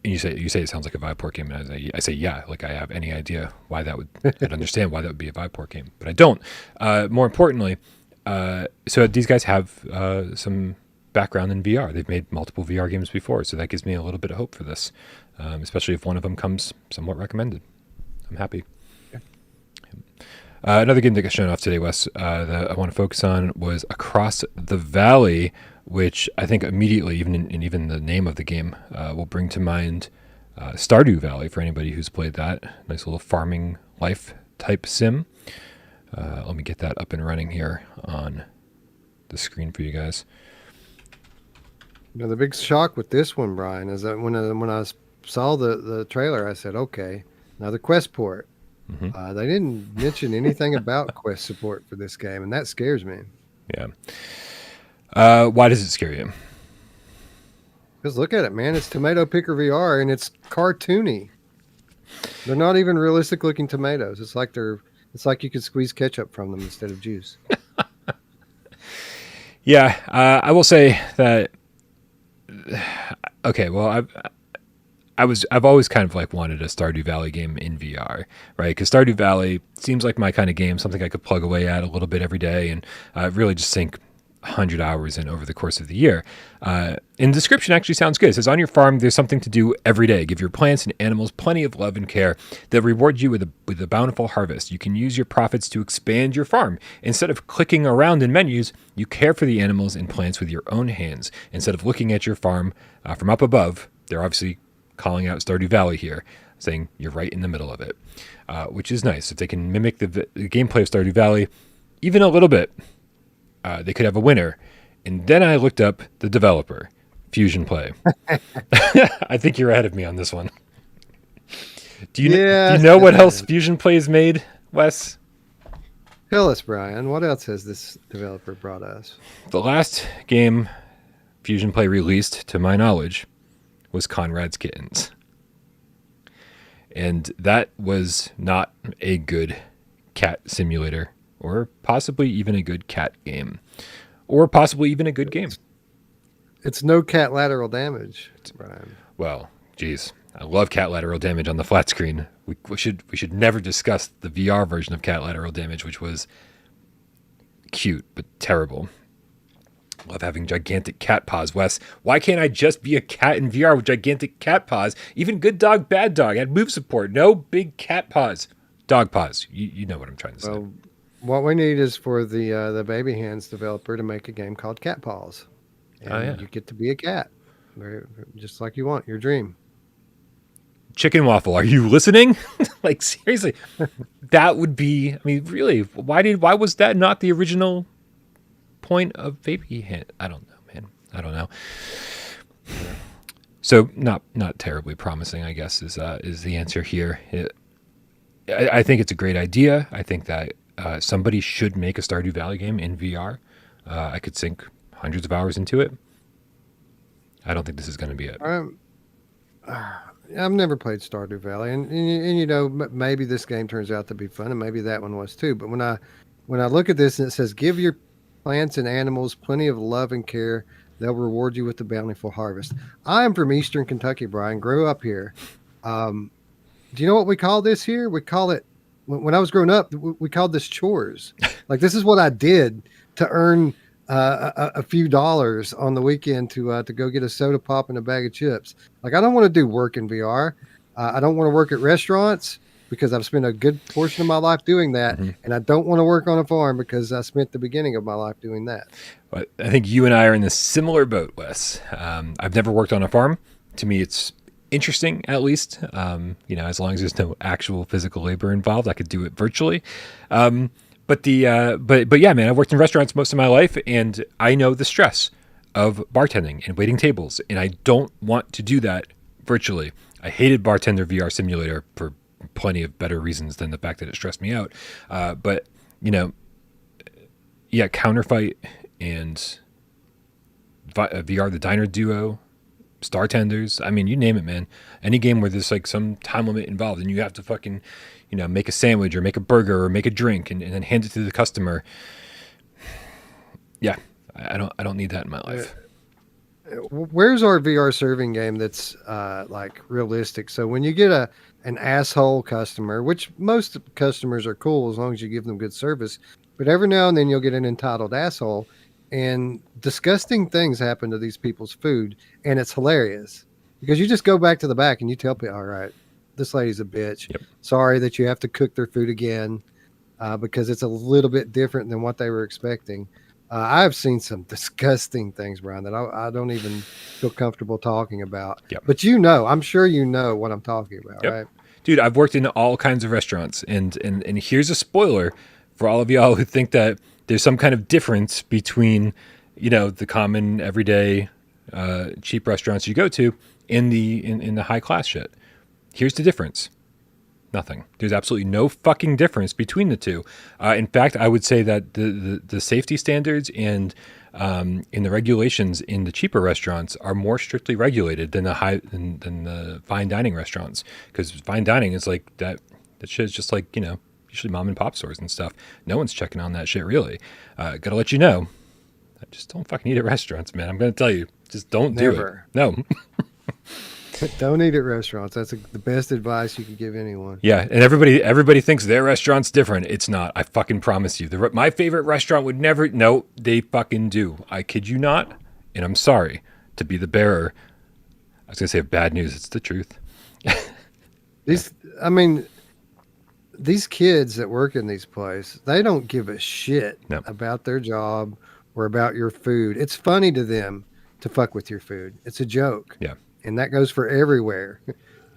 [SPEAKER 1] You say it sounds like a Viveport game, and I say yeah, like I have any idea why that would. I'd understand why that would be a Viveport game, but I don't. More importantly, so these guys have some background in VR. They've made multiple VR games before, so that gives me a little bit of hope for this, especially if one of them comes somewhat recommended. I'm happy.
[SPEAKER 2] Yeah.
[SPEAKER 1] Another game that got shown off today, Wes, that I want to focus on was Across the Valley, which I think immediately, even the name of the game, will bring to mind Stardew Valley for anybody who's played that. Nice little farming life type sim. Let me get that up and running here on the screen for you guys.
[SPEAKER 2] The big shock with this one, Brian, is that when I saw the trailer, I said, okay, another Quest port. Mm-hmm. They didn't mention anything about Quest support for this game, and that scares me.
[SPEAKER 1] Yeah. Why does it scare you?
[SPEAKER 2] Because look at it, man. It's Tomato Picker VR, and it's cartoony. They're not even realistic looking tomatoes. It's like you could squeeze ketchup from them instead of juice.
[SPEAKER 1] Yeah, I will say that. Okay, well, I've always kind of like wanted a Stardew Valley game in VR, right? Because Stardew Valley seems like my kind of game, something I could plug away at a little bit every day, and really just sink 100 hours in over the course of the year. And the description actually sounds good. It says, on your farm, there's something to do every day. Give your plants and animals plenty of love and care. They'll reward you with a bountiful harvest. You can use your profits to expand your farm. Instead of clicking around in menus, you care for the animals and plants with your own hands. Instead of looking at your farm from up above, they're obviously calling out Stardew Valley here, saying you're right in the middle of it, which is nice. If they can mimic the gameplay of Stardew Valley even a little bit, they could have a winner. And then I looked up the developer, Fusion Play. I think you're ahead of me on this one. Do you know what else Fusion Play has made, Wes?
[SPEAKER 2] Tell us, Brian. What else has this developer brought us?
[SPEAKER 1] The last game Fusion Play released, to my knowledge, was Conrad's Kittens. And that was not a good cat simulator, or possibly even a good cat game, or possibly even a good game.
[SPEAKER 2] It's no cat lateral damage, Brian.
[SPEAKER 1] Well, geez, I love cat lateral damage on the flat screen. We should never discuss the VR version of cat lateral damage, which was cute but terrible. Love having gigantic cat paws, Wes. Why can't I just be a cat in VR with gigantic cat paws? Even Good Dog, Bad Dog had move support. No big cat paws. Dog paws. You know what I'm trying to say.
[SPEAKER 2] Well, what we need is for the Baby Hands developer to make a game called Cat Paws. And you get to be a cat. Just like you want, your dream.
[SPEAKER 1] Chicken Waffle, are you listening? Like, seriously. That would be, I mean, really, why was that not the original point of Baby Hand? I don't know, man. I don't know. So not terribly promising, I guess, is the answer here. I think it's a great idea. I think that somebody should make a Stardew Valley game in VR. I could sink hundreds of hours into it. I don't think this is going to be it.
[SPEAKER 2] I've never played Stardew Valley, and you know, maybe this game turns out to be fun, and maybe that one was too. But when I look at this and it says, "Give your plants and animals plenty of love and care, they'll reward you with the bountiful harvest." I am from Eastern Kentucky, Brian. Grew up here. Do you know what we call this here? We call it, when I was growing up, we called this chores. Like, this is what I did to earn a few dollars on the weekend to go get a soda pop and a bag of chips. Like, I don't want to do work in VR. I don't want to work at restaurants because I've spent a good portion of my life doing that. Mm-hmm. And I don't want to work on a farm because I spent the beginning of my life doing that.
[SPEAKER 1] But I think you and I are in a similar boat, Wes. I've never worked on a farm. To me, it's interesting, at least. As long as there's no actual physical labor involved, I could do it virtually. But yeah, man, I've worked in restaurants most of my life, and I know the stress of bartending and waiting tables, and I don't want to do that virtually. I hated Bartender VR Simulator for plenty of better reasons than the fact that it stressed me out. But Counterfight and VR the Diner Duo, Star Tenders, I mean, you name it, man. Any game where there's like some time limit involved and you have to fucking, make a sandwich or make a burger or make a drink and then hand it to the customer. Yeah, I don't need that in my life.
[SPEAKER 2] Where's our VR serving game that's like realistic? So when you get an asshole customer, which most customers are cool as long as you give them good service, but every now and then you'll get an entitled asshole, and disgusting things happen to these people's food, and it's hilarious because you just go back to the back and you tell people, all right, this lady's a bitch. Yep. Sorry that you have to cook their food again because it's a little bit different than what they were expecting. I've seen some disgusting things, Brian, that I don't even feel comfortable talking about. Yep. But I'm sure you know what I'm talking about, yep. Right?
[SPEAKER 1] Dude, I've worked in all kinds of restaurants, and here's a spoiler for all of y'all who think that there's some kind of difference between, the common everyday cheap restaurants you go to in the high class shit. Here's the difference. Nothing. There's absolutely no fucking difference between the two. In fact, I would say that the safety standards and in the regulations in the cheaper restaurants are more strictly regulated than the fine dining restaurants. Because fine dining is like that shit is just like, usually mom and pop stores and stuff. No one's checking on that shit, really. Gotta let you know. I just don't fucking eat at restaurants, man. I'm gonna tell you, just don't do it. No.
[SPEAKER 2] Don't eat at restaurants. That's the best advice you can give anyone.
[SPEAKER 1] Yeah, and everybody thinks their restaurant's different. It's not. I fucking promise you. My favorite restaurant would never. No, they fucking do. I kid you not. And I'm sorry to be the bearer. I was gonna say bad news. It's the truth.
[SPEAKER 2] These kids that work in these places, they don't give a shit about their job or about your food. It's funny to them to fuck with your food. It's a joke. Yeah. And that goes for everywhere.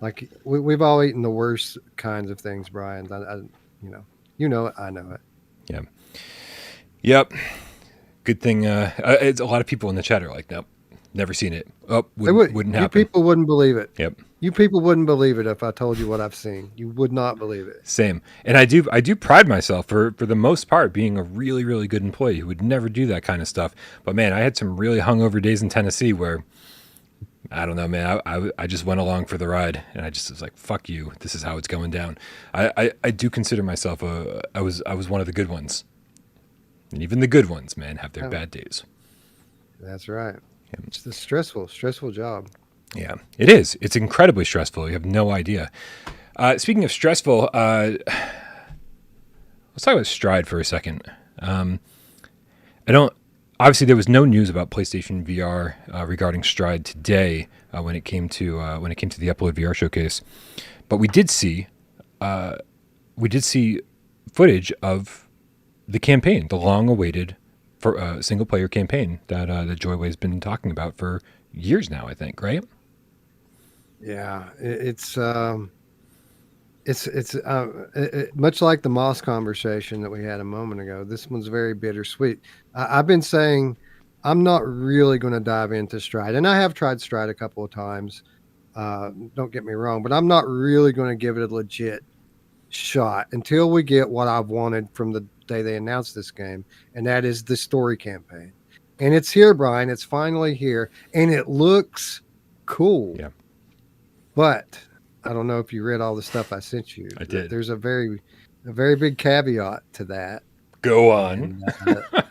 [SPEAKER 2] Like we've all eaten the worst kinds of things, Brian. I know it. I know it.
[SPEAKER 1] Yeah. Yep. Good thing. It's a lot of people in the chat are like, nope, Never seen it. Oh,
[SPEAKER 2] They
[SPEAKER 1] wouldn't
[SPEAKER 2] you
[SPEAKER 1] happen.
[SPEAKER 2] people wouldn't believe it.
[SPEAKER 1] Yep.
[SPEAKER 2] You people wouldn't believe it if I told you what I've seen. You would not believe it.
[SPEAKER 1] Same. And I do pride myself for the most part being a really, really good employee who would never do that kind of stuff. But man, I had some really hungover days in Tennessee where I don't know, man. I just went along for the ride, and I just was like, "Fuck you! This is how it's going down." I do consider myself I was one of the good ones, and even the good ones, man, have their bad days.
[SPEAKER 2] That's right. It's a stressful job.
[SPEAKER 1] Yeah, it is. It's incredibly stressful. You have no idea. Speaking of stressful, let's talk about Stride for a second. Obviously, there was no news about PlayStation VR regarding Stride today when it came to the Upload VR showcase, but we did see footage of the campaign, the long-awaited single player campaign that Joyway's been talking about for years now, I think, right?
[SPEAKER 2] Yeah, it's much like the Moss conversation that we had a moment ago. This one's very bittersweet. I've been saying I'm not really going to dive into Stride, and I have tried Stride a couple of times. Don't get me wrong, but I'm not really going to give it a legit shot until we get what I've wanted from the day they announced this game, and that is the story campaign. And it's here, Brian. It's finally here, and it looks cool.
[SPEAKER 1] Yeah.
[SPEAKER 2] But I don't know if you read all the stuff I sent you.
[SPEAKER 1] I did.
[SPEAKER 2] There's a very big caveat to that.
[SPEAKER 1] Go on.
[SPEAKER 2] And,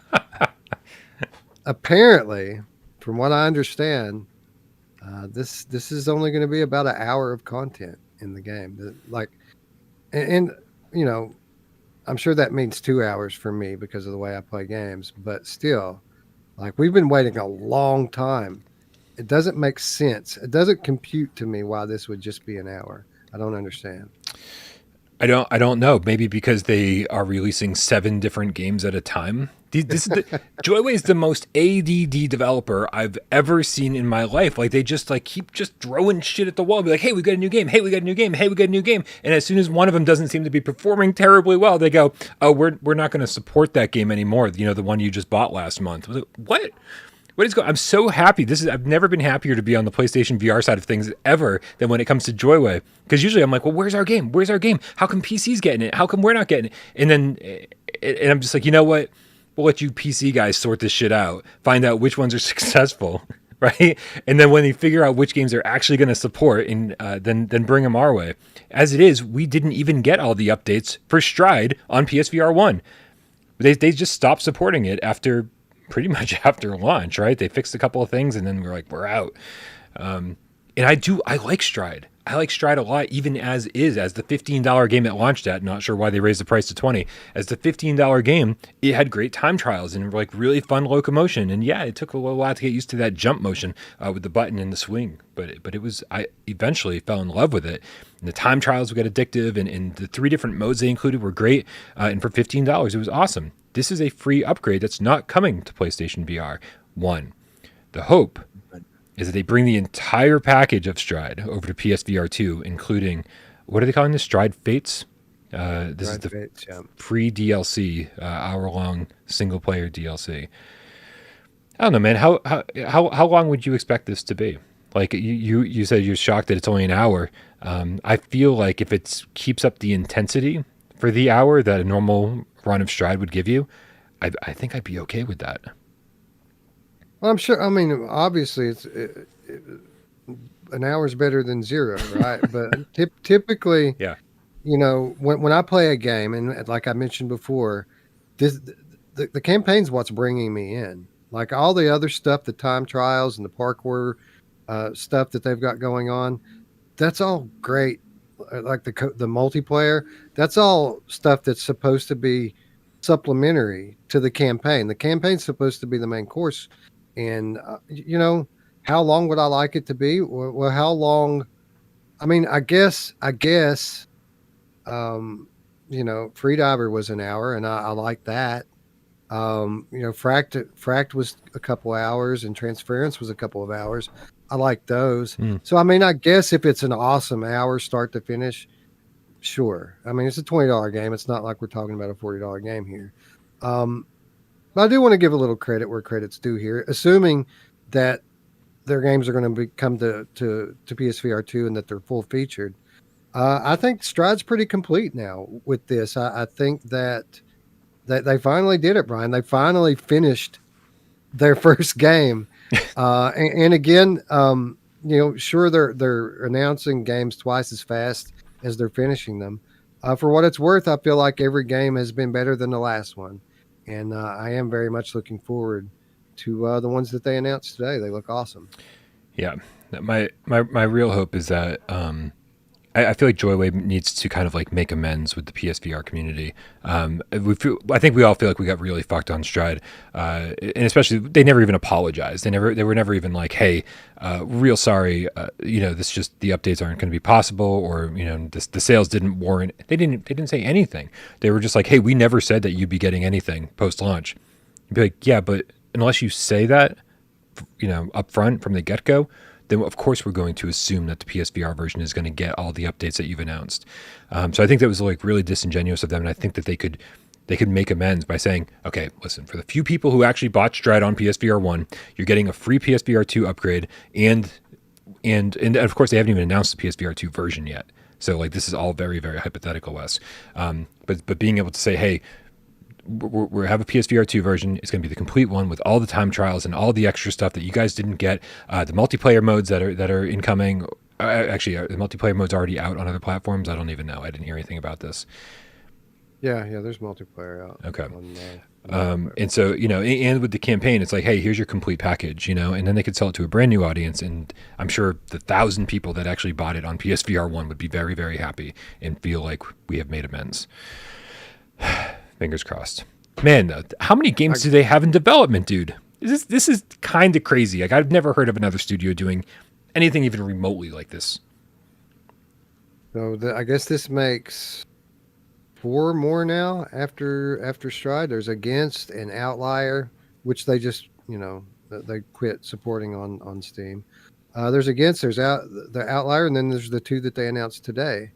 [SPEAKER 2] apparently, from what I understand, this is only going to be about an hour of content in the game. And you know, I'm sure that means 2 hours for me because of the way I play games. But still, like, we've been waiting a long time. It doesn't make sense. It doesn't compute to me why this would just be an hour. I don't understand.
[SPEAKER 1] I don't know. Maybe because they are releasing 7 different games at a time. Joyway is the most ADD developer I've ever seen in my life. Like, they just keep just throwing shit at the wall. Be like, hey, we got a new game. Hey, we got a new game. Hey, we got a new game. And as soon as one of them doesn't seem to be performing terribly well, they go, oh, we're not going to support that game anymore. You know, the one you just bought last month. I was like, what? What is going? I'm so happy. I've never been happier to be on the PlayStation VR side of things ever than when it comes to Joyway. Because usually I'm like, well, where's our game? Where's our game? How come PC's getting it? How come we're not getting it? And then I'm just like, you know what? We'll let you PC guys sort this shit out. Find out which ones are successful, right? And then when they figure out which games they're actually going to support, and then bring them our way. As it is, we didn't even get all the updates for Stride on PSVR 1. They just stopped supporting it pretty much after launch, right? They fixed a couple of things and then we're like, we're out. And I like Stride. I like Stride a lot, even as the $15 game it launched at. Not sure why they raised the price to $20. As the $15 game, it had great time trials and like really fun locomotion. And yeah, it took a little while to get used to that jump motion with the button and the swing. But I eventually fell in love with it. And the time trials would get addictive, and the 3 different modes they included were great. And for $15, it was awesome. This is a free upgrade that's not coming to PlayStation VR 1. The hope is that they bring the entire package of Stride over to PSVR 2, including, what are they calling this? Stride Fates? This is the free DLC, hour-long single-player DLC. I don't know, man. How long would you expect this to be? Like, you said you're shocked that it's only an hour. I feel like if it keeps up the intensity for the hour that a normal run of Stride would give you, I think I'd be okay with that.
[SPEAKER 2] Well, I'm sure. I mean, obviously, an hour is better than 0, right? But typically,
[SPEAKER 1] yeah.
[SPEAKER 2] You know, when I play a game, and like I mentioned before, the campaign's what's bringing me in. Like all the other stuff, the time trials and the parkour stuff that they've got going on, that's all great. Like the multiplayer, that's all stuff that's supposed to be supplementary to the campaign. The campaign's supposed to be the main course. And, you know, how long would I like it to be? Well, how long? I mean, I guess, you know, Freediver was an hour, and I like that. You know, Fract was a couple hours, and Transference was a couple of hours. I like those. So, I mean, I guess if it's an awesome hour start to finish, sure. I mean, it's a $20 game. It's not like we're talking about a $40 game here. But I do want to give a little credit where credit's due here, assuming that their games are going to come to PSVR2 and that they're full featured. I think Stride's pretty complete now with this. I think that they finally did it, Brian. They finally finished their first game. And again, sure, they're announcing games twice as fast as they're finishing them. For what it's worth, I feel like every game has been better than the last one, and I am very much looking forward to the ones that they announced today. They look awesome.
[SPEAKER 1] Yeah, my real hope is that I feel like Joyway needs to kind of like make amends with the PSVR community. I think we all feel like we got really fucked on Stride, and especially they never even apologized. They were never even like, hey, real sorry, this just the updates aren't going to be possible, or the sales didn't warrant. They didn't say anything. They were just like, hey, we never said that you'd be getting anything post launch. You'd be like, yeah, but unless you say that, up front from the get go, then of course we're going to assume that the PSVR version is going to get all the updates that you've announced. So I think that was like really disingenuous of them, and I think that they could make amends by saying, okay, listen, for the few people who actually bought Stride on PSVR 1, you're getting a free PSVR 2 upgrade, and of course they haven't even announced the PSVR 2 version yet. So like this is all very, very hypothetical, Wes. But being able to say, hey, we have a PSVR 2 version. It's going to be the complete one with all the time trials and all the extra stuff that you guys didn't get. The multiplayer modes that are incoming. Actually, the multiplayer mode's already out on other platforms. I don't even know. I didn't hear anything about this.
[SPEAKER 2] Yeah, there's multiplayer out.
[SPEAKER 1] Okay. And so, and with the campaign, it's like, hey, here's your complete package, and then they could sell it to a brand new audience. And I'm sure the 1,000 people that actually bought it on PSVR 1 would be very, very happy and feel like we have made amends. Fingers crossed. Man, how many games do they have in development, dude? This is kind of crazy. Like I've never heard of another studio doing anything even remotely like this.
[SPEAKER 2] So I guess this makes 4 more now after Stride. There's Against and Outlier, which they just they quit supporting on Steam. There's Against, there's the Outlier, and then there's the 2 that they announced today.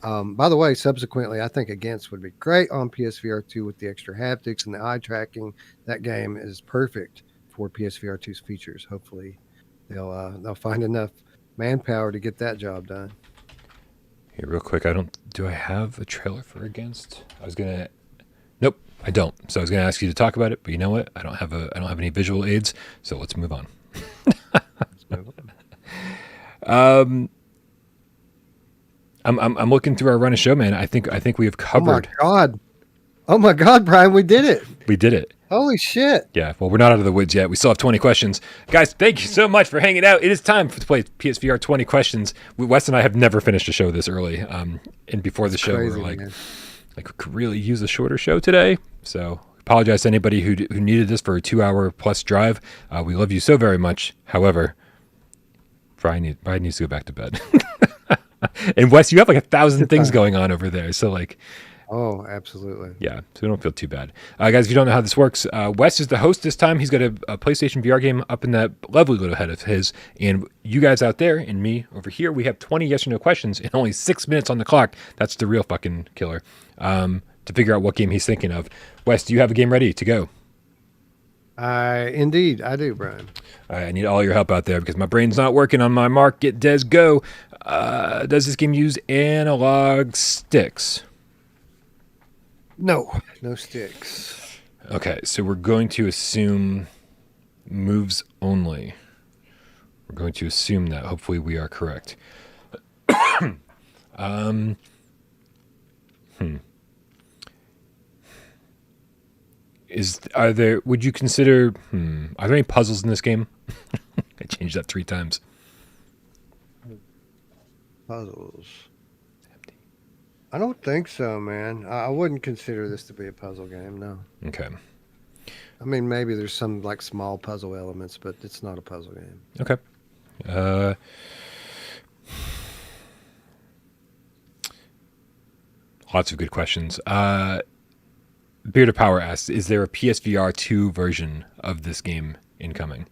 [SPEAKER 2] By the way, subsequently, I think Against would be great on PSVR 2 with the extra haptics and the eye tracking. That game is perfect for PSVR 2's features. Hopefully, they'll find enough manpower to get that job done.
[SPEAKER 1] Hey, real quick, do I have a trailer for Against? Nope, I don't. So I was gonna ask you to talk about it, but you know what? I don't have any visual aids, so let's move on. I'm looking through our run of show, man. I think we have covered.
[SPEAKER 2] Oh my God, Brian, we did it.
[SPEAKER 1] We did it.
[SPEAKER 2] Holy shit.
[SPEAKER 1] Yeah, well, we're not out of the woods yet. We still have 20 questions. Guys, thank you so much for hanging out. It is time to play PSVR 20 questions. Wes and I have never finished a show this early. And before the show, we were like, we could really use a shorter show today. So apologize to anybody who needed this for a 2-hour plus drive. We love you so very much. However, Brian needs to go back to bed. And Wes, you have like 1,000 things going on over there. So like,
[SPEAKER 2] oh, absolutely.
[SPEAKER 1] Yeah, so we don't feel too bad. Guys, if you don't know how this works, Wes is the host this time. He's got a PlayStation VR game up in that lovely little head of his. And you guys out there and me over here, we have 20 yes or no questions and only 6 minutes on the clock. That's the real fucking killer. To figure out what game he's thinking of. Wes, do you have a game ready to go?
[SPEAKER 2] Indeed, I do, Brian.
[SPEAKER 1] All right, I need all your help out there because my brain's not working. On my mark, get Des, go. Does this game use analog sticks?
[SPEAKER 2] No sticks.
[SPEAKER 1] Okay, so we're going to assume moves only. We're going to assume that. Hopefully we are correct. Would you consider, are there any puzzles in this game? I changed that 3 times.
[SPEAKER 2] Puzzles. I don't think so, man. I wouldn't consider this to be a puzzle game, no.
[SPEAKER 1] Okay.
[SPEAKER 2] I mean, maybe there's some like small puzzle elements, but it's not a puzzle game.
[SPEAKER 1] Okay. Lots of good questions. Beard of Power asks, is there a PSVR 2 version of this game incoming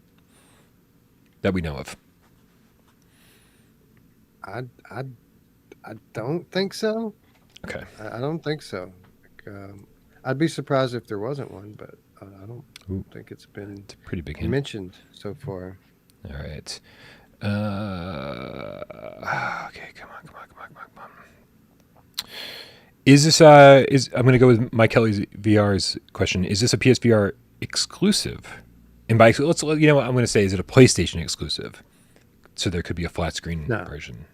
[SPEAKER 1] that we know of?
[SPEAKER 2] I don't think so.
[SPEAKER 1] Okay.
[SPEAKER 2] I don't think so. I'd be surprised if there wasn't one, but I don't think it's been
[SPEAKER 1] a pretty big hint.
[SPEAKER 2] mentioned so far.
[SPEAKER 1] All right. Okay, come on. Is this I'm going to go with Mike Kelly's VR's question. Is this a PSVR exclusive? And by let's what I'm going to say, is it a PlayStation exclusive? So there could be a flat screen version.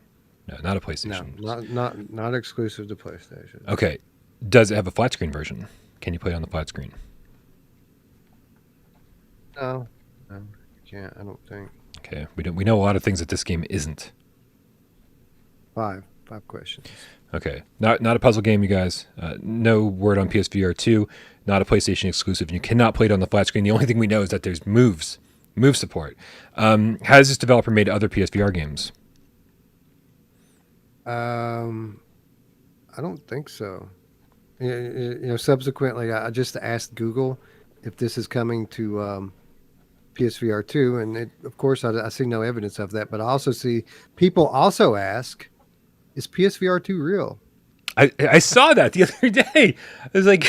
[SPEAKER 1] No, not a PlayStation.
[SPEAKER 2] No, not exclusive to PlayStation.
[SPEAKER 1] Okay. Does it have a flat screen version? Can you play it on the flat screen?
[SPEAKER 2] No, you can't. I don't think.
[SPEAKER 1] Okay. We know a lot of things that this game isn't.
[SPEAKER 2] Five questions.
[SPEAKER 1] Okay, not a puzzle game, you guys. No word on PSVR2. Not a PlayStation exclusive. And you cannot play it on the flat screen. The only thing we know is that there's move support. Has this developer made other PSVR games?
[SPEAKER 2] I don't think so. Subsequently, I just asked Google if this is coming to PSVR 2, and of course, I see no evidence of that. But I also see people also ask, is PSVR 2 real?
[SPEAKER 1] I saw that the other day. I was like,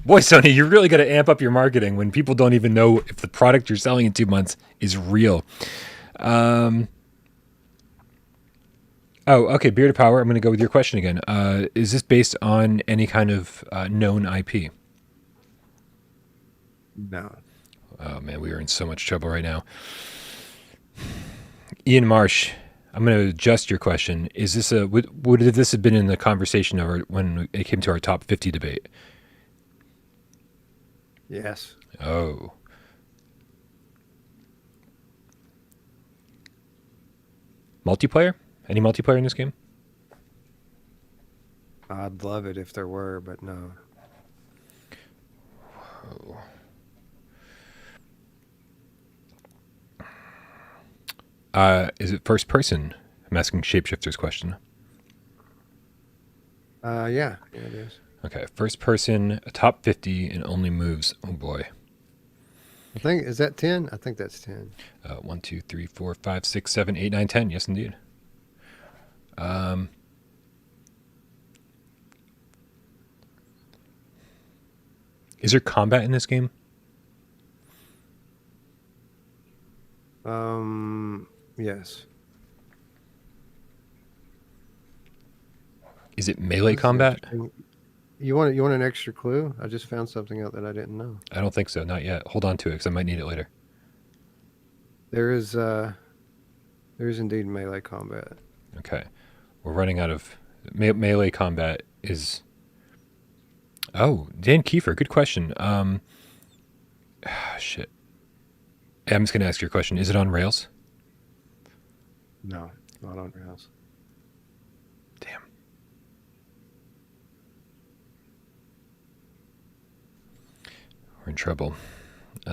[SPEAKER 1] boy, Sony, you really got to amp up your marketing when people don't even know if the product you're selling in 2 months is real. Oh, okay. Beard of Power. I'm going to go with your question again. Is this based on any kind of known IP?
[SPEAKER 2] No.
[SPEAKER 1] Oh, man, we are in so much trouble right now. Ian Marsh, I'm going to adjust your question. Is this would this have been in the conversation when it came to our top 50 debate?
[SPEAKER 2] Yes.
[SPEAKER 1] Oh. Multiplayer? Any multiplayer in this game?
[SPEAKER 2] I'd love it if there were, but no.
[SPEAKER 1] Whoa. Is it first person? I'm asking Shapeshifter's question.
[SPEAKER 2] Yeah, it is.
[SPEAKER 1] Okay, first person, a top 50, and only moves. Oh boy.
[SPEAKER 2] I think, is that 10? I think that's 10.
[SPEAKER 1] 1, 2, 3, 4, 5, 6, 7, 8, 9, 10. Yes, indeed. Is there combat in this game?
[SPEAKER 2] Yes.
[SPEAKER 1] Is it melee combat?
[SPEAKER 2] You want an extra clue? I just found something out that I didn't know.
[SPEAKER 1] I don't think so. Not yet. Hold on to it because I might need it later.
[SPEAKER 2] There is indeed melee combat.
[SPEAKER 1] Okay. We're running out of melee combat is. Oh, Dan Kiefer, good question. Shit. I'm just gonna ask your question. Is it on rails?
[SPEAKER 2] No, not on rails.
[SPEAKER 1] Damn. We're in trouble. All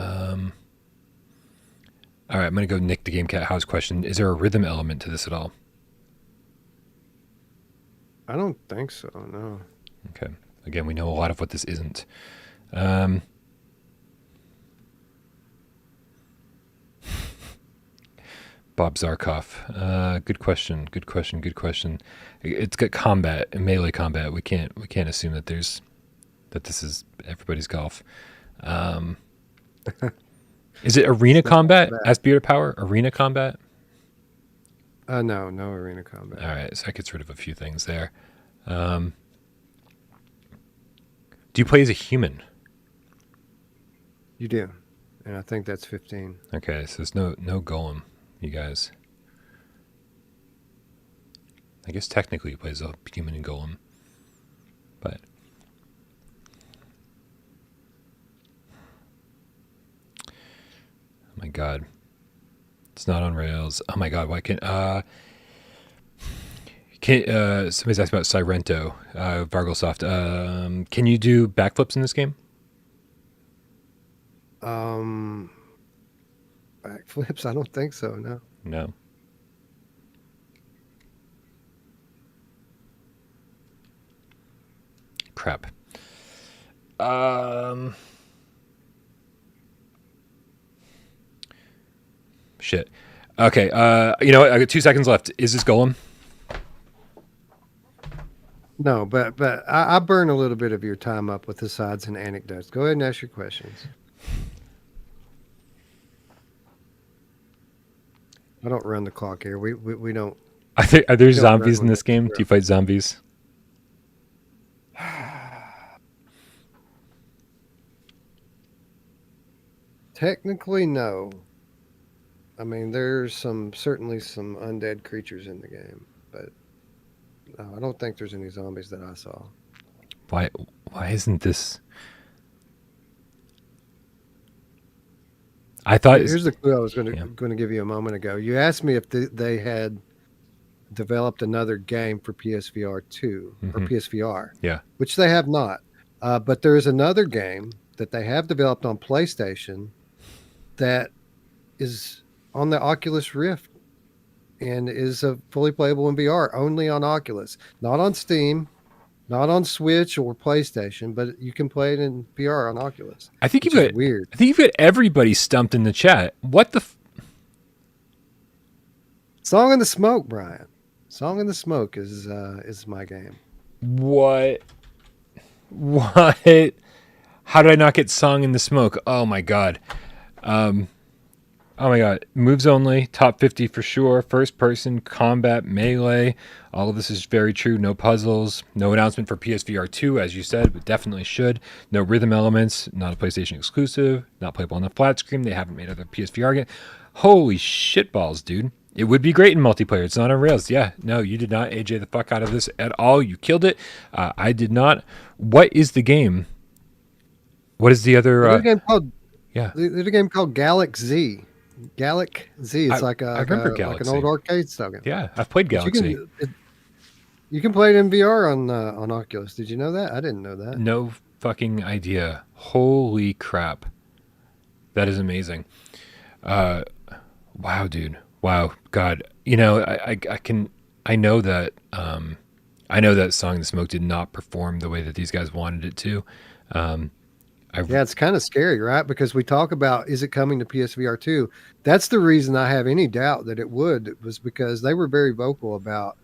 [SPEAKER 1] right, I'm gonna go Nick the Game Cat House question. Is there a rhythm element to this at all?
[SPEAKER 2] I don't think so. No.
[SPEAKER 1] Okay. Again, we know a lot of what this isn't. Bob Zarkov. Good question. It's got combat and melee combat. We can't assume that this is everybody's golf. Is it arena combat? Ask Beard of Power. Arena combat?
[SPEAKER 2] No arena combat.
[SPEAKER 1] All right, so that gets rid of a few things there. Do you play as a human?
[SPEAKER 2] You do, and I think that's 15.
[SPEAKER 1] Okay, so there's no golem, you guys. I guess technically he plays a human and golem, but oh my god, it's not on rails. Oh my god, why can't somebody's asking about Sirento, Varglesoft. Can you do backflips in this game?
[SPEAKER 2] Backflips? I don't think so. No.
[SPEAKER 1] No. Crap. Shit. Okay. You know what? I got 2 seconds left. Is this golem?
[SPEAKER 2] No, but I burn a little bit of your time up with asides and anecdotes. Go ahead and ask your questions. I don't run the clock here. We don't.
[SPEAKER 1] Are there
[SPEAKER 2] we don't
[SPEAKER 1] zombies
[SPEAKER 2] run
[SPEAKER 1] in this game? Do you fight zombies?
[SPEAKER 2] Technically, no. I mean, there's certainly some undead creatures in the game, but no, I don't think there's any zombies that I saw.
[SPEAKER 1] Why isn't this? I thought
[SPEAKER 2] Here's the clue I was going to give you a moment ago. You asked me if they had developed another game for PSVR2 or PSVR.
[SPEAKER 1] Yeah.
[SPEAKER 2] Which they have not. But there is another game that they have developed on PlayStation that is on the Oculus Rift and is fully playable in VR, only on Oculus, not on Steam, not on Switch or PlayStation, but you can play it in VR on Oculus.
[SPEAKER 1] I think you've got
[SPEAKER 2] weird.
[SPEAKER 1] I think you've got everybody stumped in the chat. What the?
[SPEAKER 2] Song in the Smoke, Brian. Song in the Smoke is my game.
[SPEAKER 1] What? How did I not get Song in the Smoke? Oh my god. Oh my god. Moves only, top 50 for sure. First person, combat, melee. All of this is very true. No puzzles. No announcement for PSVR 2, as you said, but definitely should. No rhythm elements. Not a PlayStation exclusive. Not playable on the flat screen. They haven't made other PSVR games. Holy shitballs, dude. It would be great in multiplayer. It's not on rails. Yeah, no, you did not AJ the fuck out of this at all. You killed it. I did not. What is the game? What is the other?
[SPEAKER 2] There's a game called
[SPEAKER 1] yeah.
[SPEAKER 2] There's a game called Galaxy Z. Galaxy Z. It's like an old arcade style game.
[SPEAKER 1] Yeah, I've played Galaxy.
[SPEAKER 2] You can play it in VR on Oculus. Did you know that? I didn't know that.
[SPEAKER 1] No fucking idea. Holy crap, that is amazing. Wow, dude. Wow, God. You know, I know that Song in the Smoke did not perform the way that these guys wanted it to.
[SPEAKER 2] Yeah, it's kind of scary, right? Because we talk about, is it coming to PSVR 2? That's the reason I have any doubt that it would. It was because they were very vocal about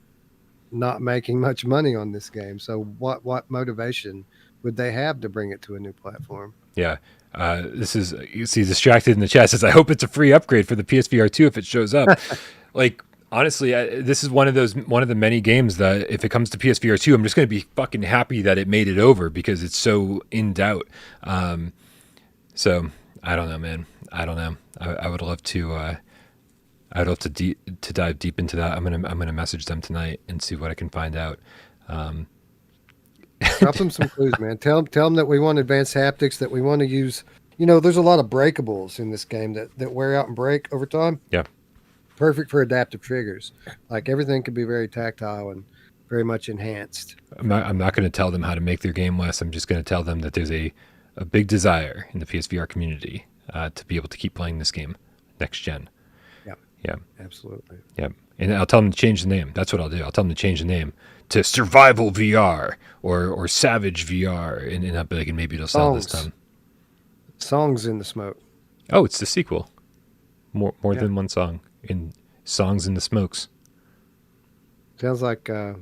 [SPEAKER 2] not making much money on this game. So what motivation would they have to bring it to a new platform?
[SPEAKER 1] Yeah. This is, you see Distracted in the chat says, I hope it's a free upgrade for the PSVR 2 if it shows up. Like, honestly, this is one of the many games that if it comes to PSVR 2, I'm just going to be fucking happy that it made it over because it's so in doubt. So I don't know, man. I don't know. I would love to. I'd love to dive deep into that. I'm gonna message them tonight and see what I can find out.
[SPEAKER 2] Drop them some clues, man. Tell them that we want advanced haptics, that we want to use. You know, there's a lot of breakables in this game that wear out and break over time.
[SPEAKER 1] Yeah.
[SPEAKER 2] Perfect for adaptive triggers. Like everything can be very tactile and very much enhanced.
[SPEAKER 1] I'm not going to tell them how to make their game less. I'm just going to tell them that there's a big desire in the PSVR community to be able to keep playing this game next gen. Yeah.
[SPEAKER 2] Absolutely.
[SPEAKER 1] Yeah. And I'll tell them to change the name. That's what I'll do. I'll tell them to change the name to Survival VR or Savage VR, and I'll be like, and maybe it'll sell this time.
[SPEAKER 2] Songs in the Smoke.
[SPEAKER 1] Oh, it's the sequel. More than one song in Songs in the Smokes.
[SPEAKER 2] Sounds like a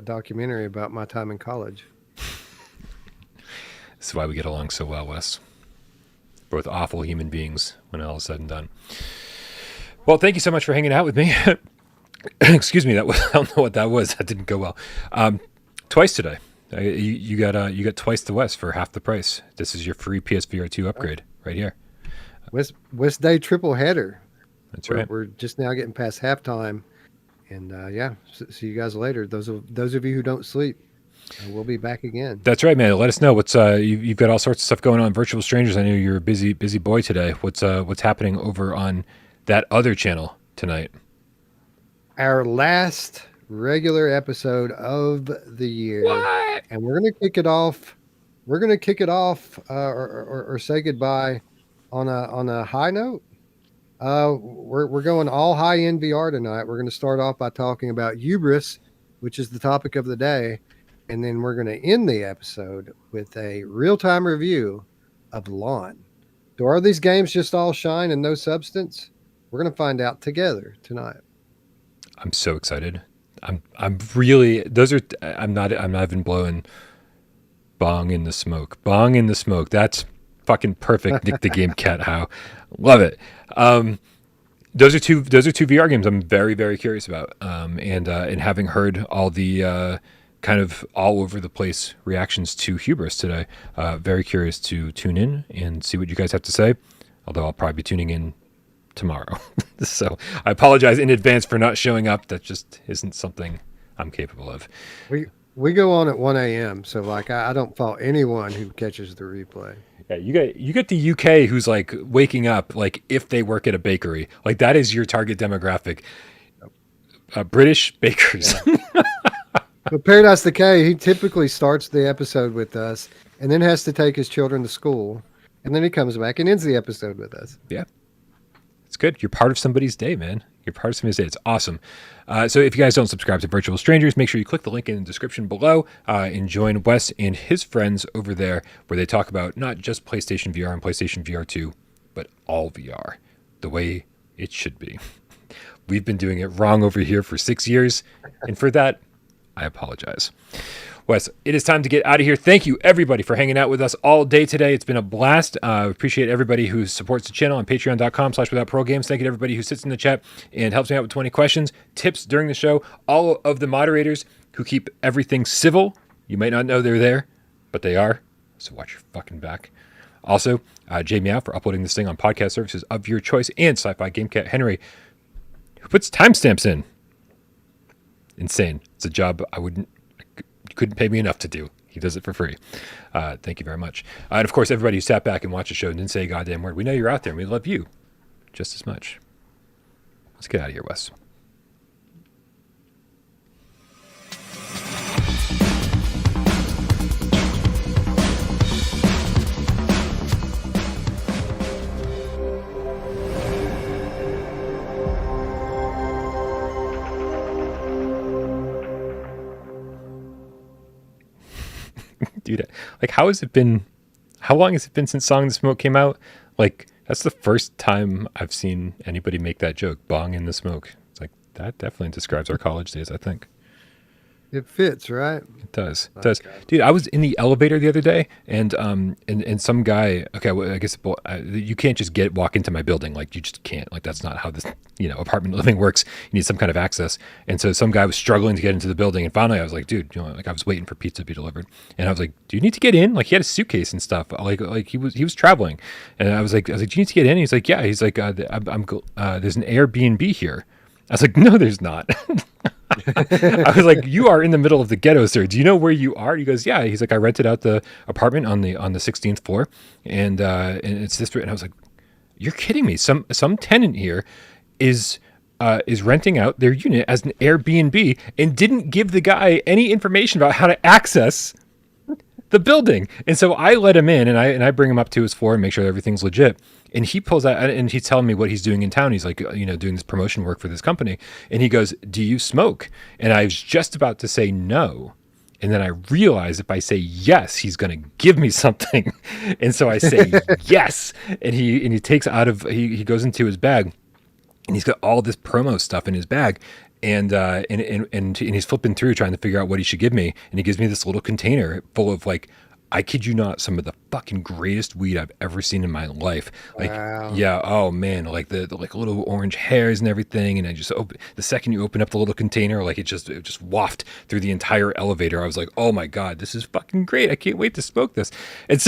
[SPEAKER 2] documentary about my time in college.
[SPEAKER 1] This is why we get along so well, Wes. Both awful human beings when all is said and done. Well, thank you so much for hanging out with me. Excuse me, I don't know what that was. That didn't go well. Twice today. You got twice the West for half the price. This is your free PSVR 2 upgrade right here.
[SPEAKER 2] West Day triple header.
[SPEAKER 1] That's right.
[SPEAKER 2] We're just now getting past halftime, and see you guys later. Those of you who don't sleep, we'll be back again.
[SPEAKER 1] That's right, man. Let us know what's you've got all sorts of stuff going on. Virtual Strangers. I know you're a busy boy today. What's happening over on that other channel tonight?
[SPEAKER 2] Our last regular episode of the year.
[SPEAKER 1] What?
[SPEAKER 2] And we're gonna kick it off. We're gonna kick it off or say goodbye on a high note. We're going all high end VR tonight. We're going to start off by talking about hubris, which is the topic of the day, and then we're going to end the episode with a real time review of Lawn. So are these games just all shine and no substance? We're going to find out together tonight.
[SPEAKER 1] I'm so excited. I'm really. Those are. I'm not even blowing bong in the smoke. Bong in the smoke. That's fucking perfect. Nick the Game Cat. How love it. those are two VR games I'm very, very curious about. And having heard all the kind of all over the place reactions to Hubris today, very curious to tune in and see what you guys have to say. Although I'll probably be tuning in tomorrow. So I apologize in advance for not showing up. That just isn't something I'm capable of.
[SPEAKER 2] We go on at 1 a.m. So like I don't fault anyone who catches the replay.
[SPEAKER 1] Yeah, you get the UK who's like waking up like if they work at a bakery. Like that is your target demographic. British bakers.
[SPEAKER 2] Yeah. But Paradise Decay, he typically starts the episode with us and then has to take his children to school. And then he comes back and ends the episode with us.
[SPEAKER 1] Yeah. It's good. You're part of somebody's day, man. You're part of somebody's day. It's awesome. So if you guys don't subscribe to Virtual Strangers, make sure you click the link in the description below and join Wes and his friends over there where they talk about not just PlayStation VR and PlayStation VR2, but all VR, the way it should be. We've been doing it wrong over here for 6 years, and for that, I apologize. Wes, it is time to get out of here. Thank you, everybody, for hanging out with us all day today. It's been a blast. Appreciate everybody who supports the channel on patreon.com/withoutprogames. Thank you to everybody who sits in the chat and helps me out with 20 questions, tips during the show. All of the moderators who keep everything civil. You might not know they're there, but they are. So watch your fucking back. Also, Jamie out for uploading this thing on podcast services of your choice, and Sci-Fi GameCat Henry, who puts timestamps in. Insane. It's a job you couldn't pay me enough to do. He does it for free. Thank you very much. And of course, everybody who sat back and watched the show and didn't say a goddamn word. We know you're out there and we love you just as much. Let's get out of here, Wes. Dude, like how long has it been since Song in the Smoke came out? Like that's the first time I've seen anybody make that joke, bong in the smoke. It's like that definitely describes our college days, I think.
[SPEAKER 2] It fits, right?
[SPEAKER 1] It does. It does. Dude, I was in the elevator the other day and some guy, okay, well, I guess you can't just walk into my building. Like you just can't. Like that's not how this, apartment living works. You need some kind of access. And so some guy was struggling to get into the building. And finally I was like, dude, like I was waiting for pizza to be delivered. And I was like, do you need to get in? Like he had a suitcase and stuff. Like he was traveling. And I was like, do you need to get in? He's like, yeah. He's like, there's an Airbnb here. I was like, no, there's not. I was like, you are in the middle of the ghetto, sir. Do you know where you are? He goes, yeah. He's like, I rented out the apartment on the 16th floor, and it's this. And I was like, you're kidding me. Some tenant here is renting out their unit as an Airbnb and didn't give the guy any information about how to access the building. And so I let him in, and I bring him up to his floor and make sure everything's legit. And he pulls out, and he's telling me what he's doing in town. He's like, doing this promotion work for this company. And he goes, do you smoke? And I was just about to say no. And then I realized if I say yes, he's going to give me something. And so I say yes. And he takes he goes into his bag, and he's got all this promo stuff in his bag. And he's flipping through trying to figure out what he should give me. And he gives me this little container full of, like, I kid you not, some of the fucking greatest weed I've ever seen in my life. Like, wow. Yeah, oh man, like the little orange hairs and everything. And I just the second you open up the little container, like it just waft through the entire elevator. I was like, oh my god, this is fucking great. I can't wait to smoke this. It's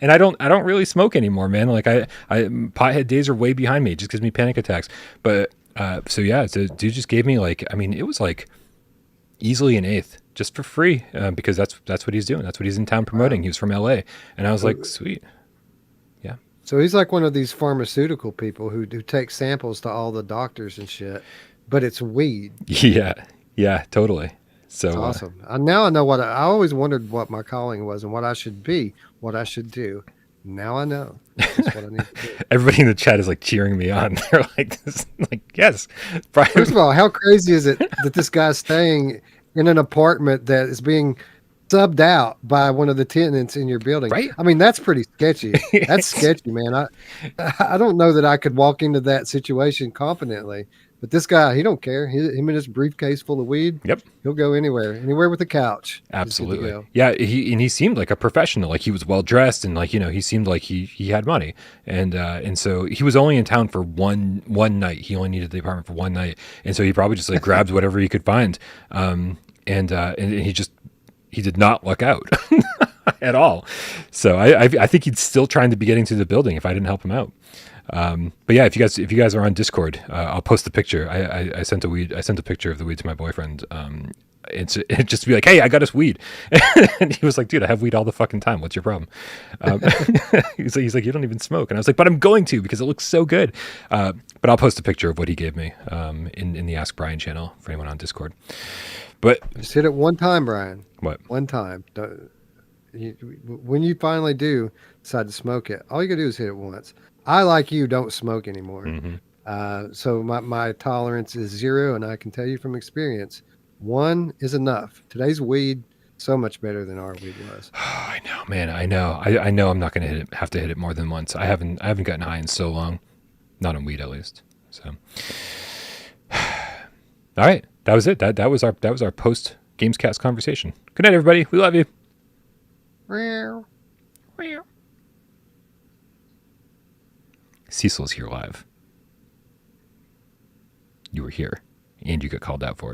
[SPEAKER 1] and I don't really smoke anymore, man. Like I pothead days are way behind me. It just gives me panic attacks. But so dude just gave me it was like easily an eighth. Just for free, because that's what he's doing. That's what he's in town promoting. He was from LA, and I was like, sweet, yeah.
[SPEAKER 2] So he's like one of these pharmaceutical people who take samples to all the doctors and shit, but it's weed.
[SPEAKER 1] Yeah, totally. So
[SPEAKER 2] that's awesome. Now I know what I always wondered what my calling was and what I should be, what I should do. Now I know. That's what I need to do.
[SPEAKER 1] Everybody in the chat is like cheering me on. They're like, yes. Brian.
[SPEAKER 2] First of all, how crazy is it that this guy's staying in an apartment that is being subbed out by one of the tenants in your building?
[SPEAKER 1] Right.
[SPEAKER 2] I mean, that's pretty sketchy. That's sketchy, man. I don't know that I could walk into that situation confidently, But this guy, he don't care. Him and his briefcase full of weed.
[SPEAKER 1] Yep.
[SPEAKER 2] He'll go anywhere with a couch.
[SPEAKER 1] Absolutely. Yeah. He seemed like a professional. Like he was well dressed and like, he seemed like he had money. And so he was only in town for one night. He only needed the apartment for one night. And so he probably just like grabbed whatever he could find. And he did not luck out at all. So I think he's still trying to be getting to the building if I didn't help him out. But yeah, if you guys are on Discord, I'll post the picture. I sent a picture of the weed to my boyfriend. It just to be like, hey, I got us weed. And he was like, dude, I have weed all the fucking time. What's your problem? He's like, you don't even smoke. And I was like, but I'm going to, because it looks so good. But I'll post a picture of what he gave me, in the Ask Brian channel for anyone on Discord. But
[SPEAKER 2] just hit it one time, Brian.
[SPEAKER 1] What?
[SPEAKER 2] One time. When you finally do decide to smoke it, all you gotta do is hit it once. I, like you, don't smoke anymore. Mm-hmm. So my tolerance is 0, and I can tell you from experience, 1 is enough. Today's weed, so much better than our weed was.
[SPEAKER 1] I know, man. I know. I know I'm not going to have to hit it more than once. I haven't gotten high in so long. Not on weed, at least. So, all right. That was it. That was our post GamesCast conversation. Good night, everybody. We love you. Cecil's here live. You were here, and you got called out for it.